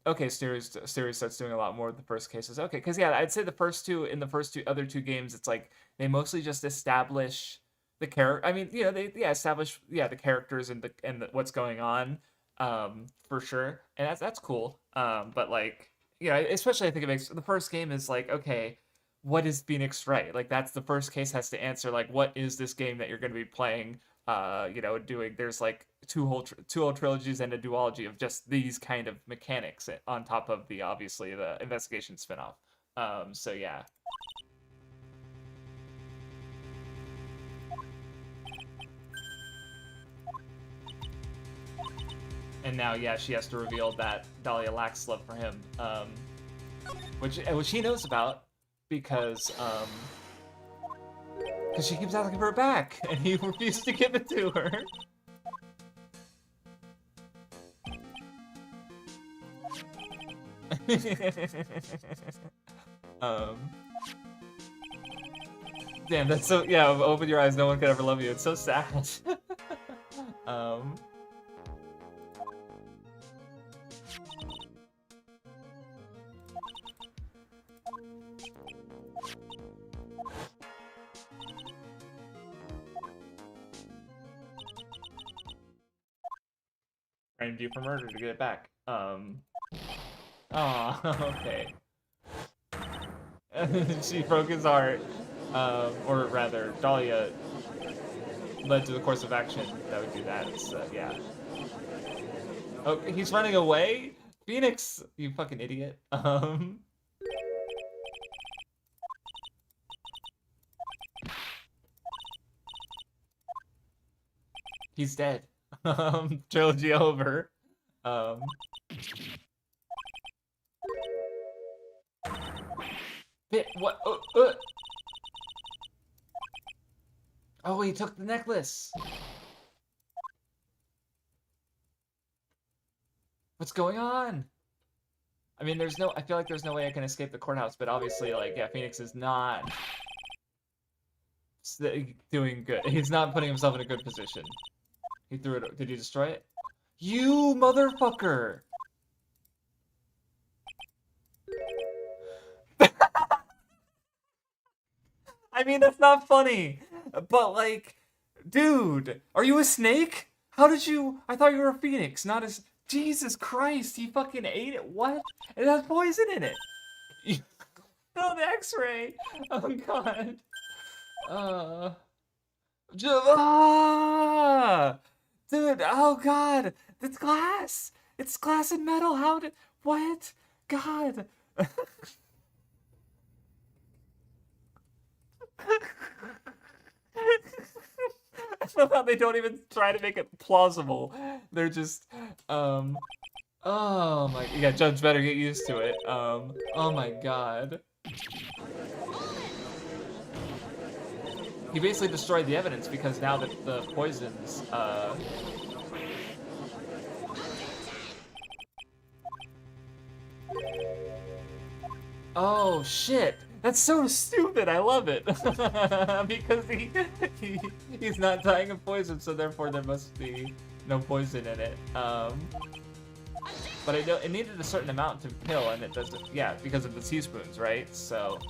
Okay, series starts doing a lot more of the first cases. Okay, because yeah, I'd say the first two other two games, it's like they mostly just establish the character. I mean, they establish the characters and what's going on, for sure, and that's cool. But like especially I think it makes the first game is like, okay, what is Phoenix right? Like that's the first case has to answer, like, what is this game that you're going to be playing? Doing, there's like two whole trilogies and a duology of just these kind of mechanics on top of the obviously the investigation spinoff. So yeah. And now, yeah, she has to reveal that Dahlia lacks love for him, which he knows about because she keeps asking for it back, and he refused to give it to her. Damn, that's so, yeah, open your eyes, no one could ever love you. It's so sad. Framed you for murder to get it back. Okay. She broke his heart, or rather, Dahlia led to the course of action that would do that. It's, yeah. Oh, he's running away? Phoenix, you fucking idiot. He's dead. Trilogy over. What? Oh, he took the necklace. What's going on? I mean, I feel like there's no way I can escape the courthouse, but obviously, like, yeah, Phoenix is not doing good. He's not putting himself in a good position. He threw it. Did he destroy it? You motherfucker! I mean, that's not funny, but like, dude, are you a snake? How did you? I thought you were a phoenix, not a. Jesus Christ, he fucking ate it. What? It has poison in it. Oh, the X-ray. Oh God. Uh. Ah! Dude, oh God, it's glass. It's glass and metal. How did? What? God. I love how they don't even try to make it plausible. They're just, oh my, yeah, Judge better get used to it. Oh my God. He basically destroyed the evidence because now that the poisons, oh shit. That's so stupid. I love it. Because he's not dying of poison, so therefore there must be no poison in it. But it needed a certain amount to kill, and it doesn't. Yeah, because of the teaspoons, right? So,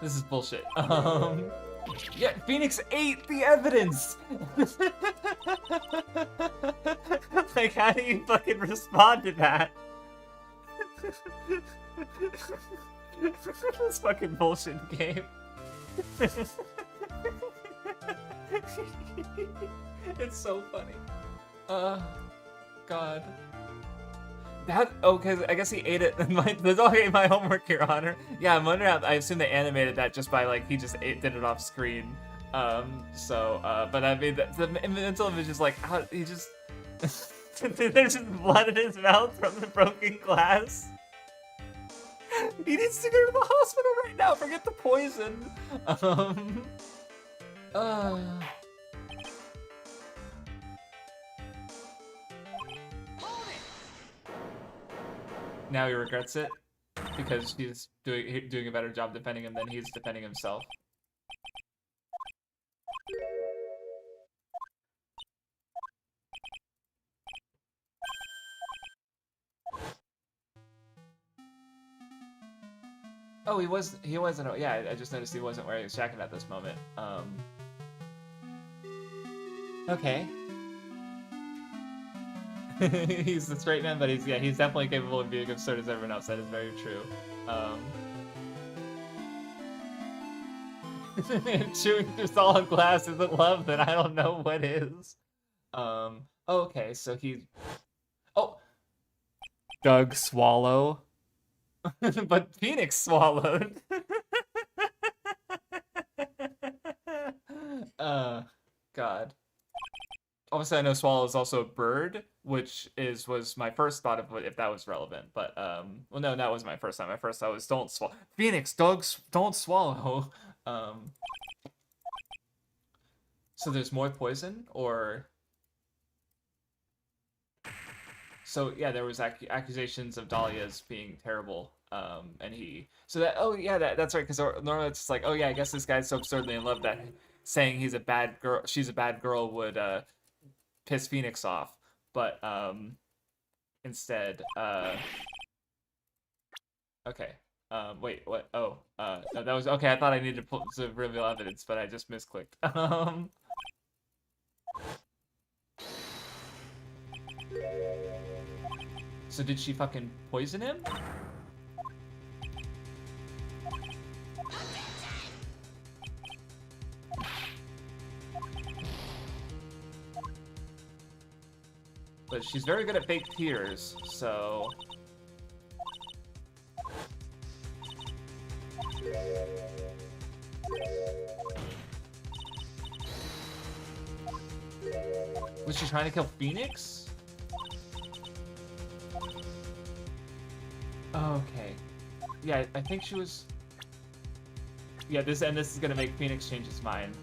this is bullshit. Yeah, Phoenix ate the evidence! Like, how do you fucking respond to that? This fucking bullshit game. It's so funny. God. That, okay, I guess he ate it. There's okay, my homework, Your Honor. Yeah, I'm wondering how, I assume they animated that just by, like, he just did it off screen. But I mean, the mental image is like, how, he just, there's just blood in his mouth from the broken glass. He needs to go to the hospital right now, forget the poison. Now he regrets it because he's doing a better job defending him than he's defending himself. Oh, he wasn't. Yeah, I just noticed he wasn't wearing his jacket at this moment. Okay. He's the straight man, but he's definitely capable of being absurd as everyone else. That is very true. Chewing through solid glass isn't love, then I don't know what is. Okay, so oh, Doug Swallow. But Phoenix swallowed. God. Obviously, I know swallow is also a bird, which was my first thought of if that was relevant. But well, no, that wasn't my first thought. My first thought was don't swallow. Phoenix, dogs don't swallow. So there's more poison, or so yeah, there was accusations of Dahlia's being terrible. And that's right, because normally it's just like, oh yeah, I guess this guy's so absurdly in love that saying she's a bad girl would piss Phoenix off, but instead, okay, wait, what? Oh, no, that was okay. I thought I needed to reveal evidence, but I just misclicked. So did she fucking poison him? But she's very good at fake tears, so... Was she trying to kill Phoenix? Okay. Yeah, I think she was... Yeah, this is gonna make Phoenix change his mind.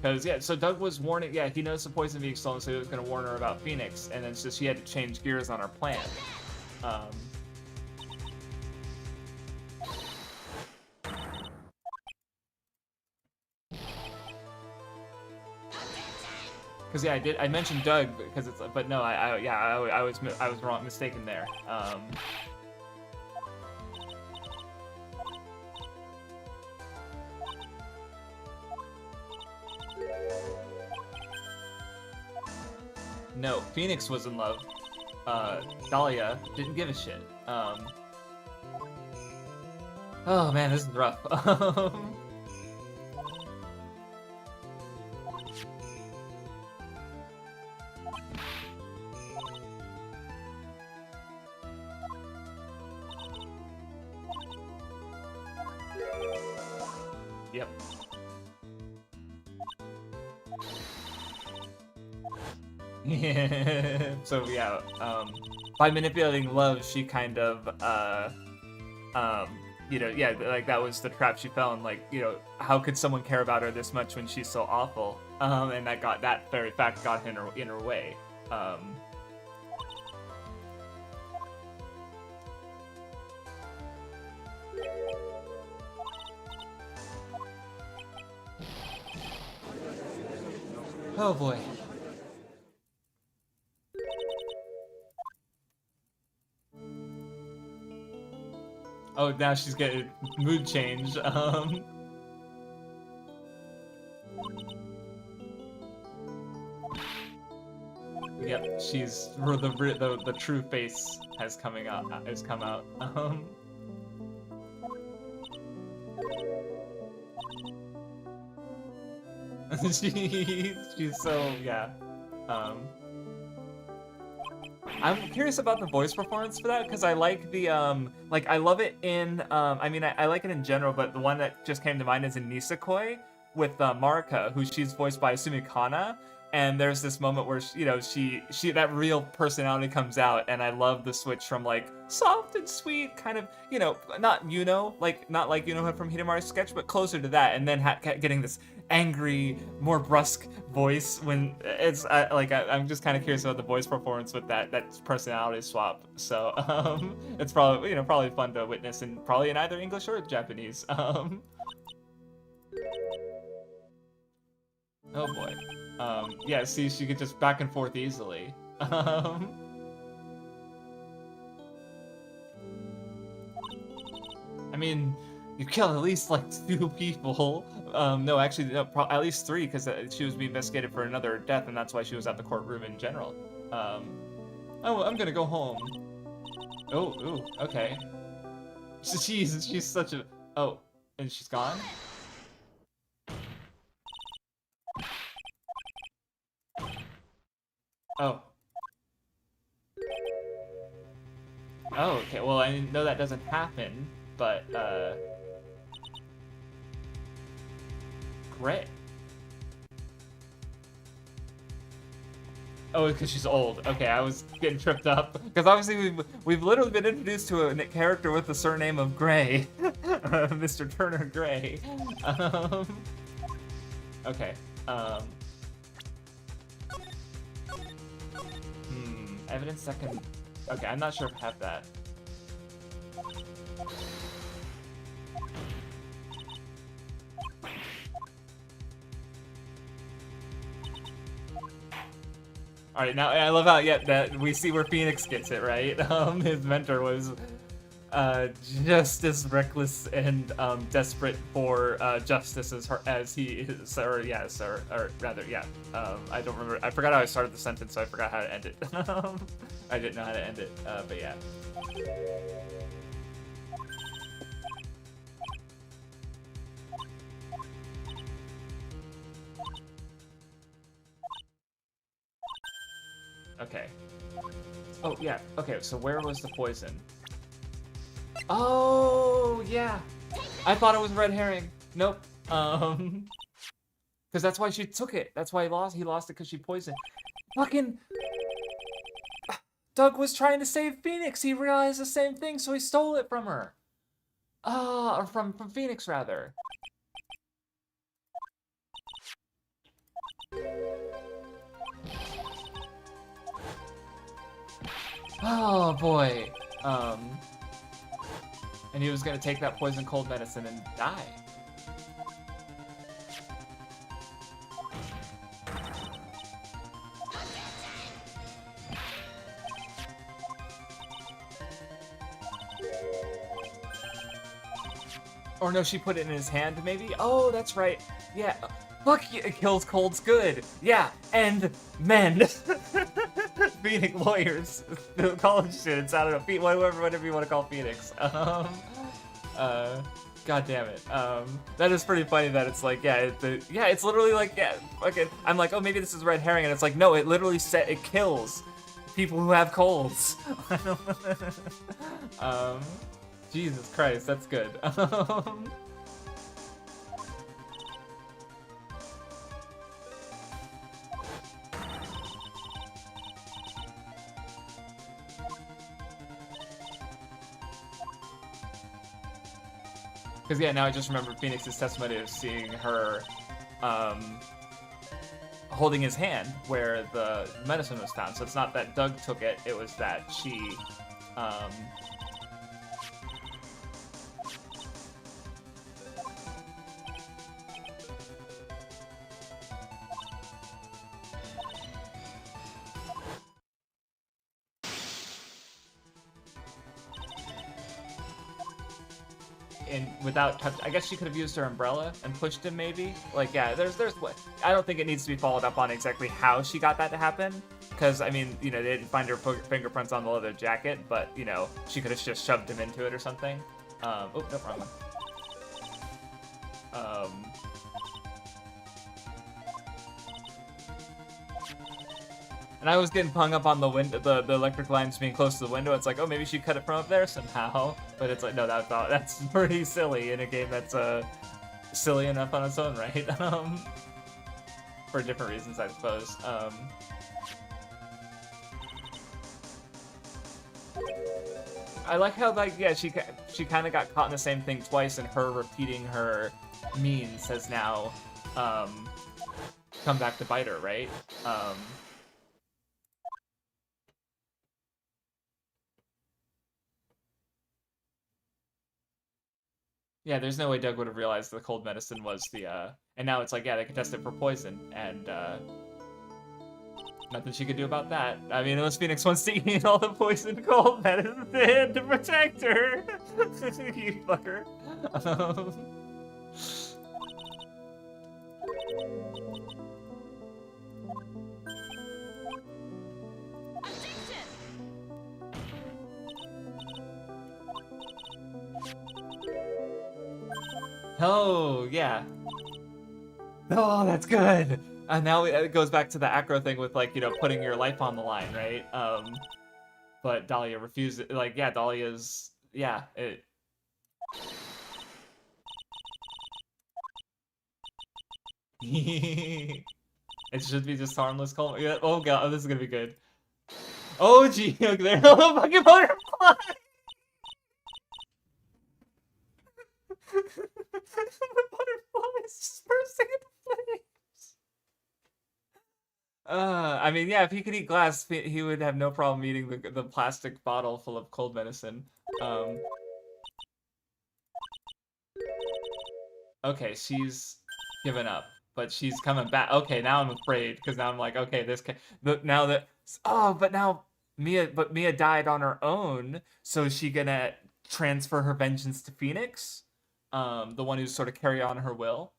Because, yeah, so Doug was warning... Yeah, he knows the poison being stolen, so he was gonna warn her about Phoenix, and then it's just she had to change gears on her plan. Because yeah, I mentioned Doug because it's, but no, I was wrong, mistaken there. No, Phoenix was in love. Dahlia didn't give a shit. Oh man, this is rough. Yep. So yeah, by manipulating love, she kind of, you know, yeah, like that was the trap she fell in. Like, you know, how could someone care about her this much when she's so awful? And that very fact got in her way. Oh boy. Oh, now she's getting mood change. Yep, she's the true face has come out. She's so, yeah. I'm curious about the voice performance for that, because I like the, like, I love it in, I mean, I like it in general, but the one that just came to mind is in Nisekoi with Marika, who she's voiced by Sumikana, and there's this moment where, you know, she that real personality comes out, and I love the switch from, like, soft and sweet, kind of, you know, not like Yuno from Hidamari's sketch, but closer to that, and then getting this angry, more brusque voice when it's I'm just kind of curious about the voice performance with that personality swap. So it's probably fun to witness, and probably in either English or Japanese. Oh boy. Yeah, see, she could just back and forth easily. I mean, you killed at least like 2 people. No, actually, no, at least 3, because she was being investigated for another death, and that's why she was at the courtroom in general. Oh, I'm gonna go home. Oh, ooh, okay. She's such a... Oh, and she's gone? Oh. Oh, okay, well, I know that doesn't happen, but, Great. Oh, because she's old. Okay, I was getting tripped up. Because obviously we've literally been introduced to a character with the surname of Gray. Mr. Turner Gray. Okay. Evidence that can... Okay, I'm not sure if I have that. Alright, now I love how, that we see where Phoenix gets it, right? His mentor was just as reckless and desperate for justice as he is, or rather, yeah. I don't remember. I forgot how I started the sentence, so I forgot how to end it. I didn't know how to end it, but yeah. Okay. Oh, yeah. Okay, so where was the poison? Oh, yeah. I thought it was red herring. Nope. Because that's why she took it. That's why he lost. He lost it because she poisoned. Fucking Doug was trying to save Phoenix. He realized the same thing, so he stole it from her. Or from Phoenix rather. Oh boy. And he was gonna take that poison cold medicine and die. Or no, she put it in his hand, maybe? Oh, that's right. Yeah. Fuck, it kills colds good. Yeah, and men. Phoenix lawyers. College students, I don't know. Whatever you want to call Phoenix. God damn it. That is pretty funny that it's like, yeah, it's literally like, yeah, okay. I'm like, oh, maybe this is red herring, and it's like, no, it literally it kills people who have colds. Jesus Christ, that's good. Because, yeah, now I just remember Phoenix's testimony of seeing her holding his hand where the medicine was found. So it's not that Doug took it, it was that she... without touch, I guess she could have used her umbrella and pushed him, maybe. Like, yeah, there's what I don't think it needs to be followed up on exactly how she got that to happen, because I mean, you know, they didn't find her fingerprints on the leather jacket, but you know, she could have just shoved him into it or something. Oh, no problem. And I was getting hung up on the window, the electric lines being close to the window. It's like, oh, maybe she cut it from up there somehow. But it's like, no, that's pretty silly in a game that's silly enough on its own, right? For different reasons, I suppose. I like how, like, yeah, she kind of got caught in the same thing twice, and her repeating her means has now come back to bite her, right? Yeah, there's no way Doug would have realized the cold medicine was the, and now it's like, yeah, they can test it for poison, and, nothing she could do about that. I mean, unless Phoenix wants to eat all the poison cold medicine to protect her! You fucker. Oh, yeah. Oh, that's good! And now it goes back to the acro thing with, like, you know, putting your life on the line, right? But Dahlia refuses, like, yeah, Dahlia's, yeah, it... It should be just harmless cold. Yeah, oh god, this is gonna be good. Oh gee, look there, oh fucking butterfly! The butterfly is just bursting into flames. I mean, yeah, if he could eat glass, he would have no problem eating the plastic bottle full of cold medicine. Okay, she's given up, but she's coming back. Okay, now I'm afraid, because now I'm like, okay, now that, oh, but now Mia died on her own, so is she gonna transfer her vengeance to Phoenix? The one who's sort of carry on her will?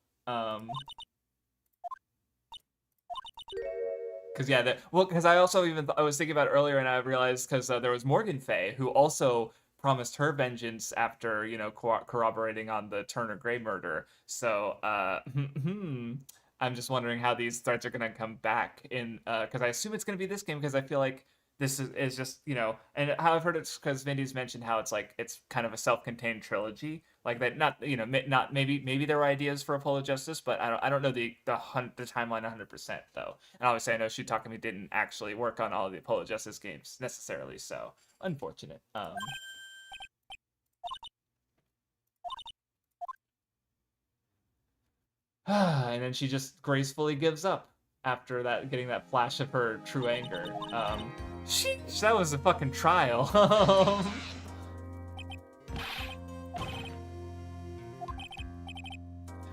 Because yeah, because I also I was thinking about it earlier, and I realized because there was Morgan Fay who also promised her vengeance after, you know, corroborating on the Turner Gray murder. So I'm just wondering how these threats are gonna come back in, because I assume it's gonna be this game, because I feel like this is just, you know, and how I've heard it's because Vindy's mentioned how it's like it's kind of a self-contained trilogy, Like that, not not maybe there were ideas for Apollo Justice, but I don't know the timeline 100% though. And obviously, I know Shitakami didn't actually work on all of the Apollo Justice games necessarily, so unfortunate. And then she just gracefully gives up after that, getting that flash of her true anger. Sheesh, that was a fucking trial.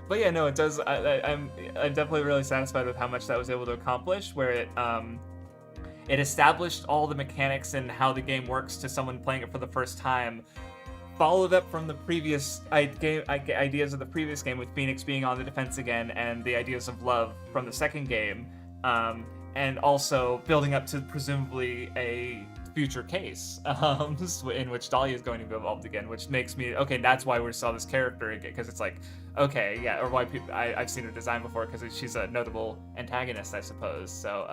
But yeah, no, it does. I'm definitely really satisfied with how much that was able to accomplish. Where it established all the mechanics and how the game works to someone playing it for the first time, followed up from the previous ideas of the previous game with Phoenix being on the defense again, and the ideas of love from the second game, and also building up to presumably a future case in which Dahlia is going to be involved again, which makes me okay. That's why we saw this character again, because it's like, okay, yeah, or why I've seen her design before, because she's a notable antagonist, I suppose. So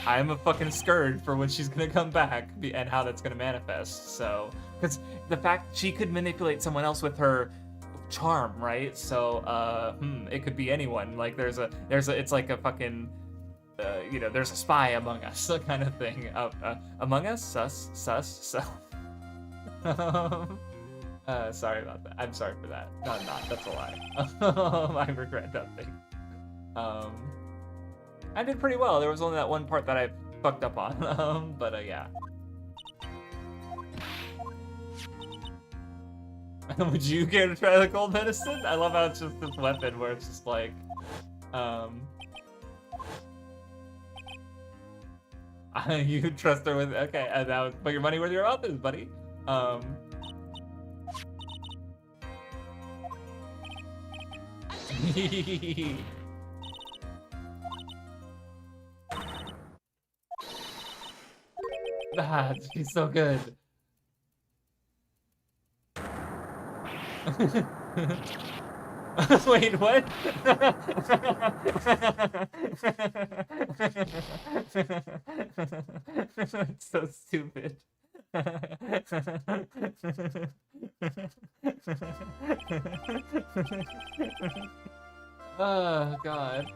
I'm a fucking scared for when she's gonna come back and how that's gonna manifest. So because the fact she could manipulate someone else with her charm, right? So it could be anyone. Like it's like a fucking there's a spy among us, kind of thing. Among us, sus. Sorry about that. I'm sorry for that. No, I'm not. That's a lie. I regret nothing. I did pretty well. There was only that one part that I fucked up on. But yeah. Would you care to try the cold medicine? I love how it's just this weapon where it's just like, you trust her with, okay, and now put your money where your mouth is, buddy. She's so good. Wait, what? That's so stupid. Oh, God.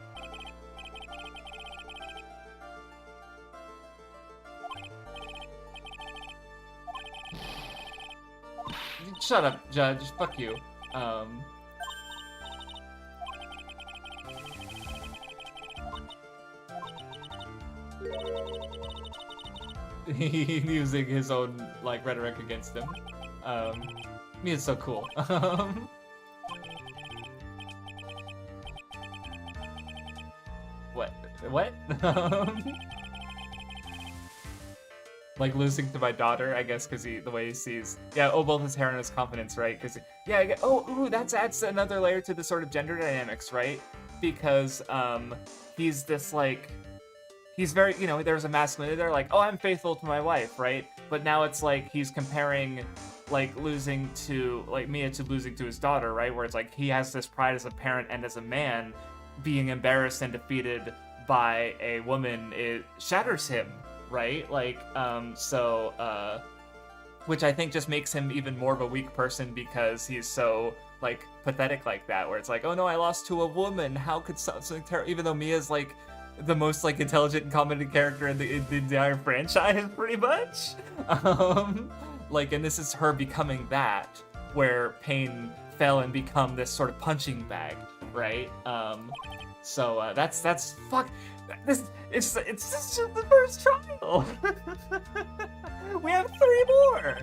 Shut up, Judge. Fuck you. Using his own, like, rhetoric against him. Mia's so cool. What? Like losing to my daughter, I guess, because the way he sees, yeah, both his hair and his confidence, right? Because yeah, that adds another layer to the sort of gender dynamics, right? Because he's this like, he's very, there's a masculinity there, like, oh, I'm faithful to my wife, right? But now it's like he's comparing like losing to like Mia to losing to his daughter, right? Where it's like he has this pride as a parent and as a man, being embarrassed and defeated by a woman, it shatters him, right? Like, which I think just makes him even more of a weak person because he's so, like, pathetic like that, where it's like, oh no, I lost to a woman, how could something terrible, even though Mia's, like, the most, like, intelligent and competent character in the entire franchise, pretty much. Like, and this is her becoming that, where Pain fell and become this sort of punching bag, right? So that's fuck. It's just the first trial. We have 3 more.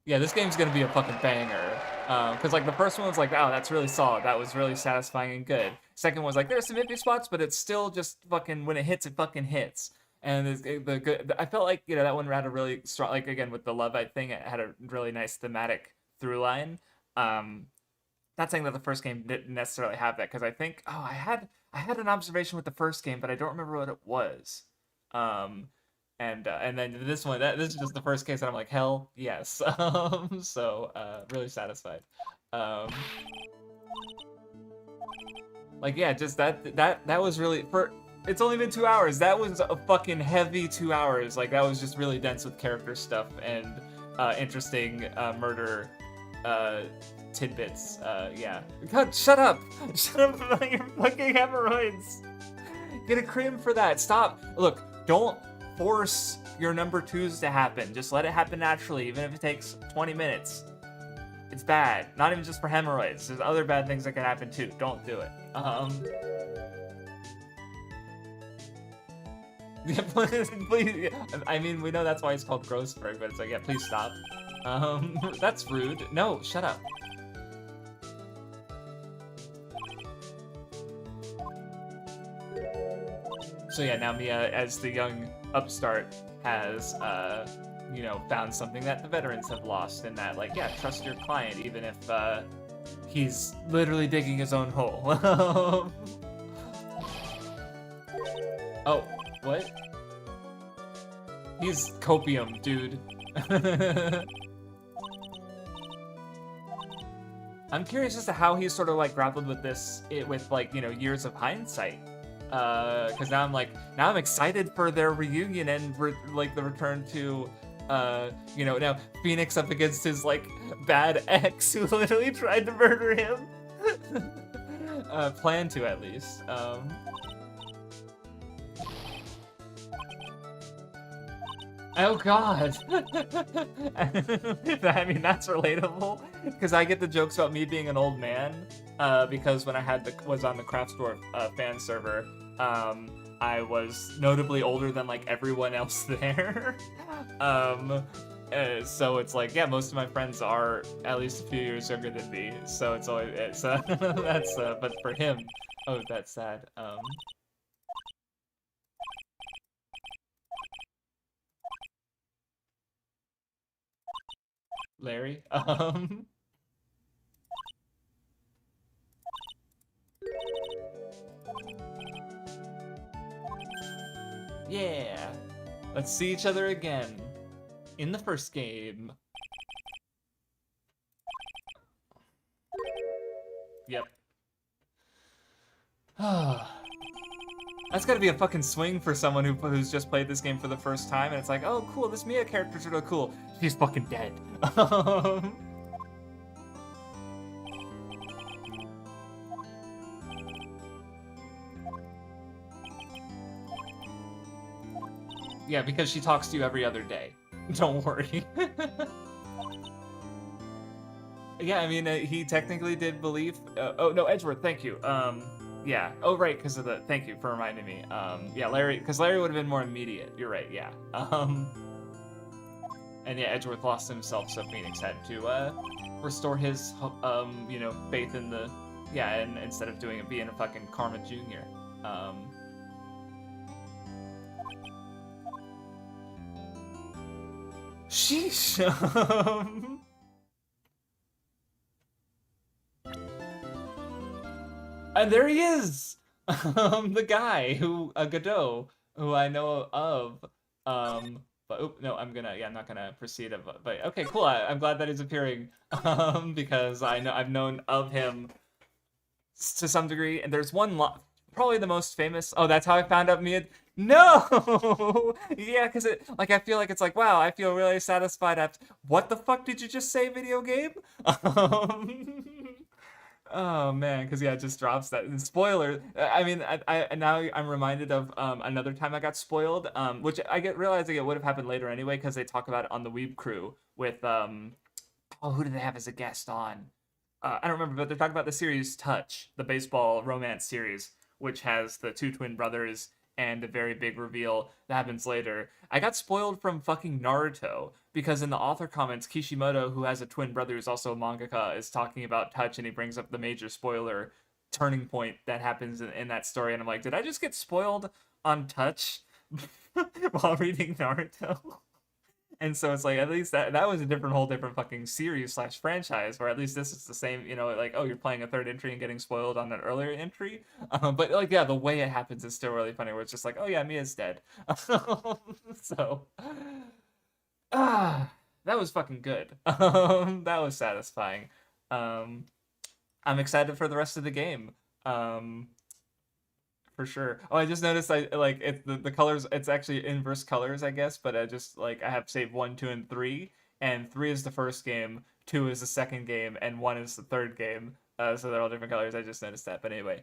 Yeah, this game's gonna be a fucking banger. Cause like the first one was like, oh, that's really solid. That was really satisfying and good. Second one was like, there's some iffy spots, but it's still just fucking, when it hits, it fucking hits. And I felt like, that one had a really strong, like, again, with the Love-Ite thing, it had a really nice thematic through line. Not saying that the first game didn't necessarily have that, because I think, I had an observation with the first game, but I don't remember what it was. And then this one, this is just the first case, and I'm like, hell yes. So really satisfied. Like, yeah, just that was really for. It's only been 2 hours. That was a fucking heavy 2 hours. Like, that was just really dense with character stuff and interesting murder uh, tidbits. Yeah. God, shut up! Shut up about your fucking hemorrhoids. Get a cream for that. Stop. Look, don't force your number twos to happen. Just let it happen naturally, even if it takes 20 minutes. It's bad. Not even just for hemorrhoids. There's other bad things that can happen too. Don't do it. Yeah, please. I mean, we know that's why it's called Grossberg, but it's like, yeah, please stop. That's rude. No, shut up. So yeah, now Mia, as the young upstart, has, you know, found something that the veterans have lost, and that, like, yeah, trust your client, even if, he's literally digging his own hole. Oh, what? He's copium, dude. I'm curious as to how he sort of, like, grappled with this, with, like, you know, years of hindsight. Because now I'm excited for their reunion and like the return to, you know, now Phoenix up against his like bad ex who literally tried to murder him. Plan to at least. Oh God! I mean, that's relatable because I get the jokes about me being an old man. Because when I was on the Dwarf fan server, I was notably older than like everyone else there. So it's like, yeah, most of my friends are at least a few years younger than me. So it's always that's but for him, oh, that's sad. Larry, yeah. Let's see each other again. In the first game. Yep. That's gotta be a fucking swing for someone who's just played this game for the first time, and it's like, oh, cool, this Mia character's really cool. She's fucking dead. Yeah, because she talks to you every other day. Don't worry. Yeah, I mean, he technically did believe. Oh no, Edgeworth, thank you. Yeah. Oh right, because of the. Thank you for reminding me. Yeah, Larry, because Larry would have been more immediate. You're right. Yeah. And yeah, Edgeworth lost himself, so Phoenix had to restore his you know, faith in the. Yeah, and instead of doing it being a fucking Karma Junior. Sheesh. And there he is! The guy who, Godot, who I know of. But oop, no, I'm not gonna proceed. But okay, cool. I'm glad that he's appearing. Because I've known of him to some degree. And there's one probably the most famous. Oh, that's how I found out Mia. No! Yeah, because like I feel like it's like, wow, I feel really satisfied after. What the fuck did you just say, video game? Oh man, because yeah, it just drops that. And spoiler. I mean, I now I'm reminded of another time I got spoiled, which I get realizing it would have happened later anyway, because they talk about it on the Weeb Crew with oh, who did they have as a guest on? I don't remember, but they're talking about the series Touch, the baseball romance series, which has the two twin brothers and a very big reveal that happens later. I got spoiled from fucking Naruto because in the author comments, Kishimoto, who has a twin brother who's also a mangaka, is talking about Touch, and he brings up the major spoiler turning point that happens in that story. And I'm like, did I just get spoiled on Touch while reading Naruto? And so it's like, at least that was a whole different fucking series slash franchise, where at least this is the same, you know, like, oh, you're playing a third entry and getting spoiled on an earlier entry. But like, yeah, the way it happens is still really funny, where it's just like, oh yeah, Mia's dead. So, that was fucking good. That was satisfying. I'm excited for the rest of the game. Um, for sure. Oh, I just noticed I like the colors. It's actually inverse colors, I guess. But I just like I have saved one, two, and three, and three is the first game, two is the second game, and one is the third game. So they're all different colors. I just noticed that. But anyway,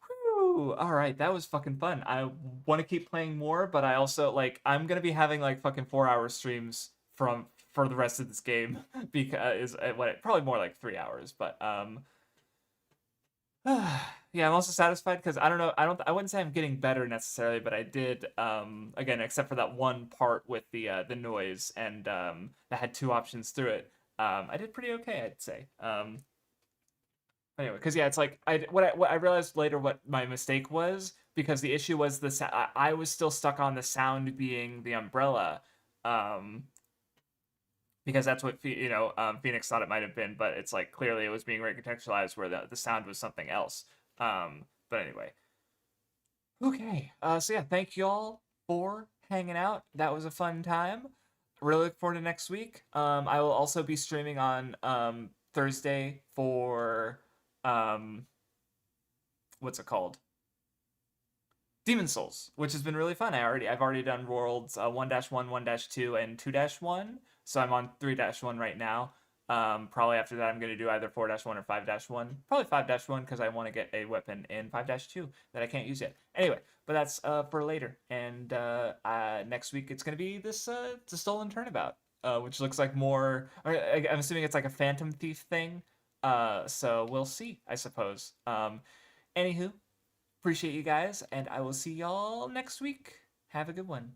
whew, all right, that was fucking fun. I want to keep playing more, but I also like I'm gonna be having like fucking 4 hour streams from for the rest of this game because what probably more like 3 hours, but yeah, I'm also satisfied because I don't know, I wouldn't say I'm getting better necessarily, but I did again, except for that one part with the noise and that had two options through it. I did pretty okay, I'd say. Anyway, because yeah, it's like what I realized later what my mistake was because the issue was I was still stuck on the sound being the umbrella, um, because that's what Phoenix thought it might have been, but it's like clearly it was being recontextualized where the sound was something else. But anyway, okay. So yeah, thank you all for hanging out. That was a fun time. Really look forward to next week. I will also be streaming on Thursday for um, what's it called? Demon Souls, which has been really fun. I've already done worlds 1-1, 1-2, and 2-1. So I'm on 3-1 right now. Probably after that, I'm going to do either 4-1 or 5-1. Probably 5-1 because I want to get a weapon in 5-2 that I can't use yet. Anyway, but that's for later. And next week, it's going to be this the Stolen Turnabout, which looks like more. I'm assuming it's like a Phantom Thief thing. So we'll see, I suppose. Anywho, appreciate you guys, and I will see y'all next week. Have a good one.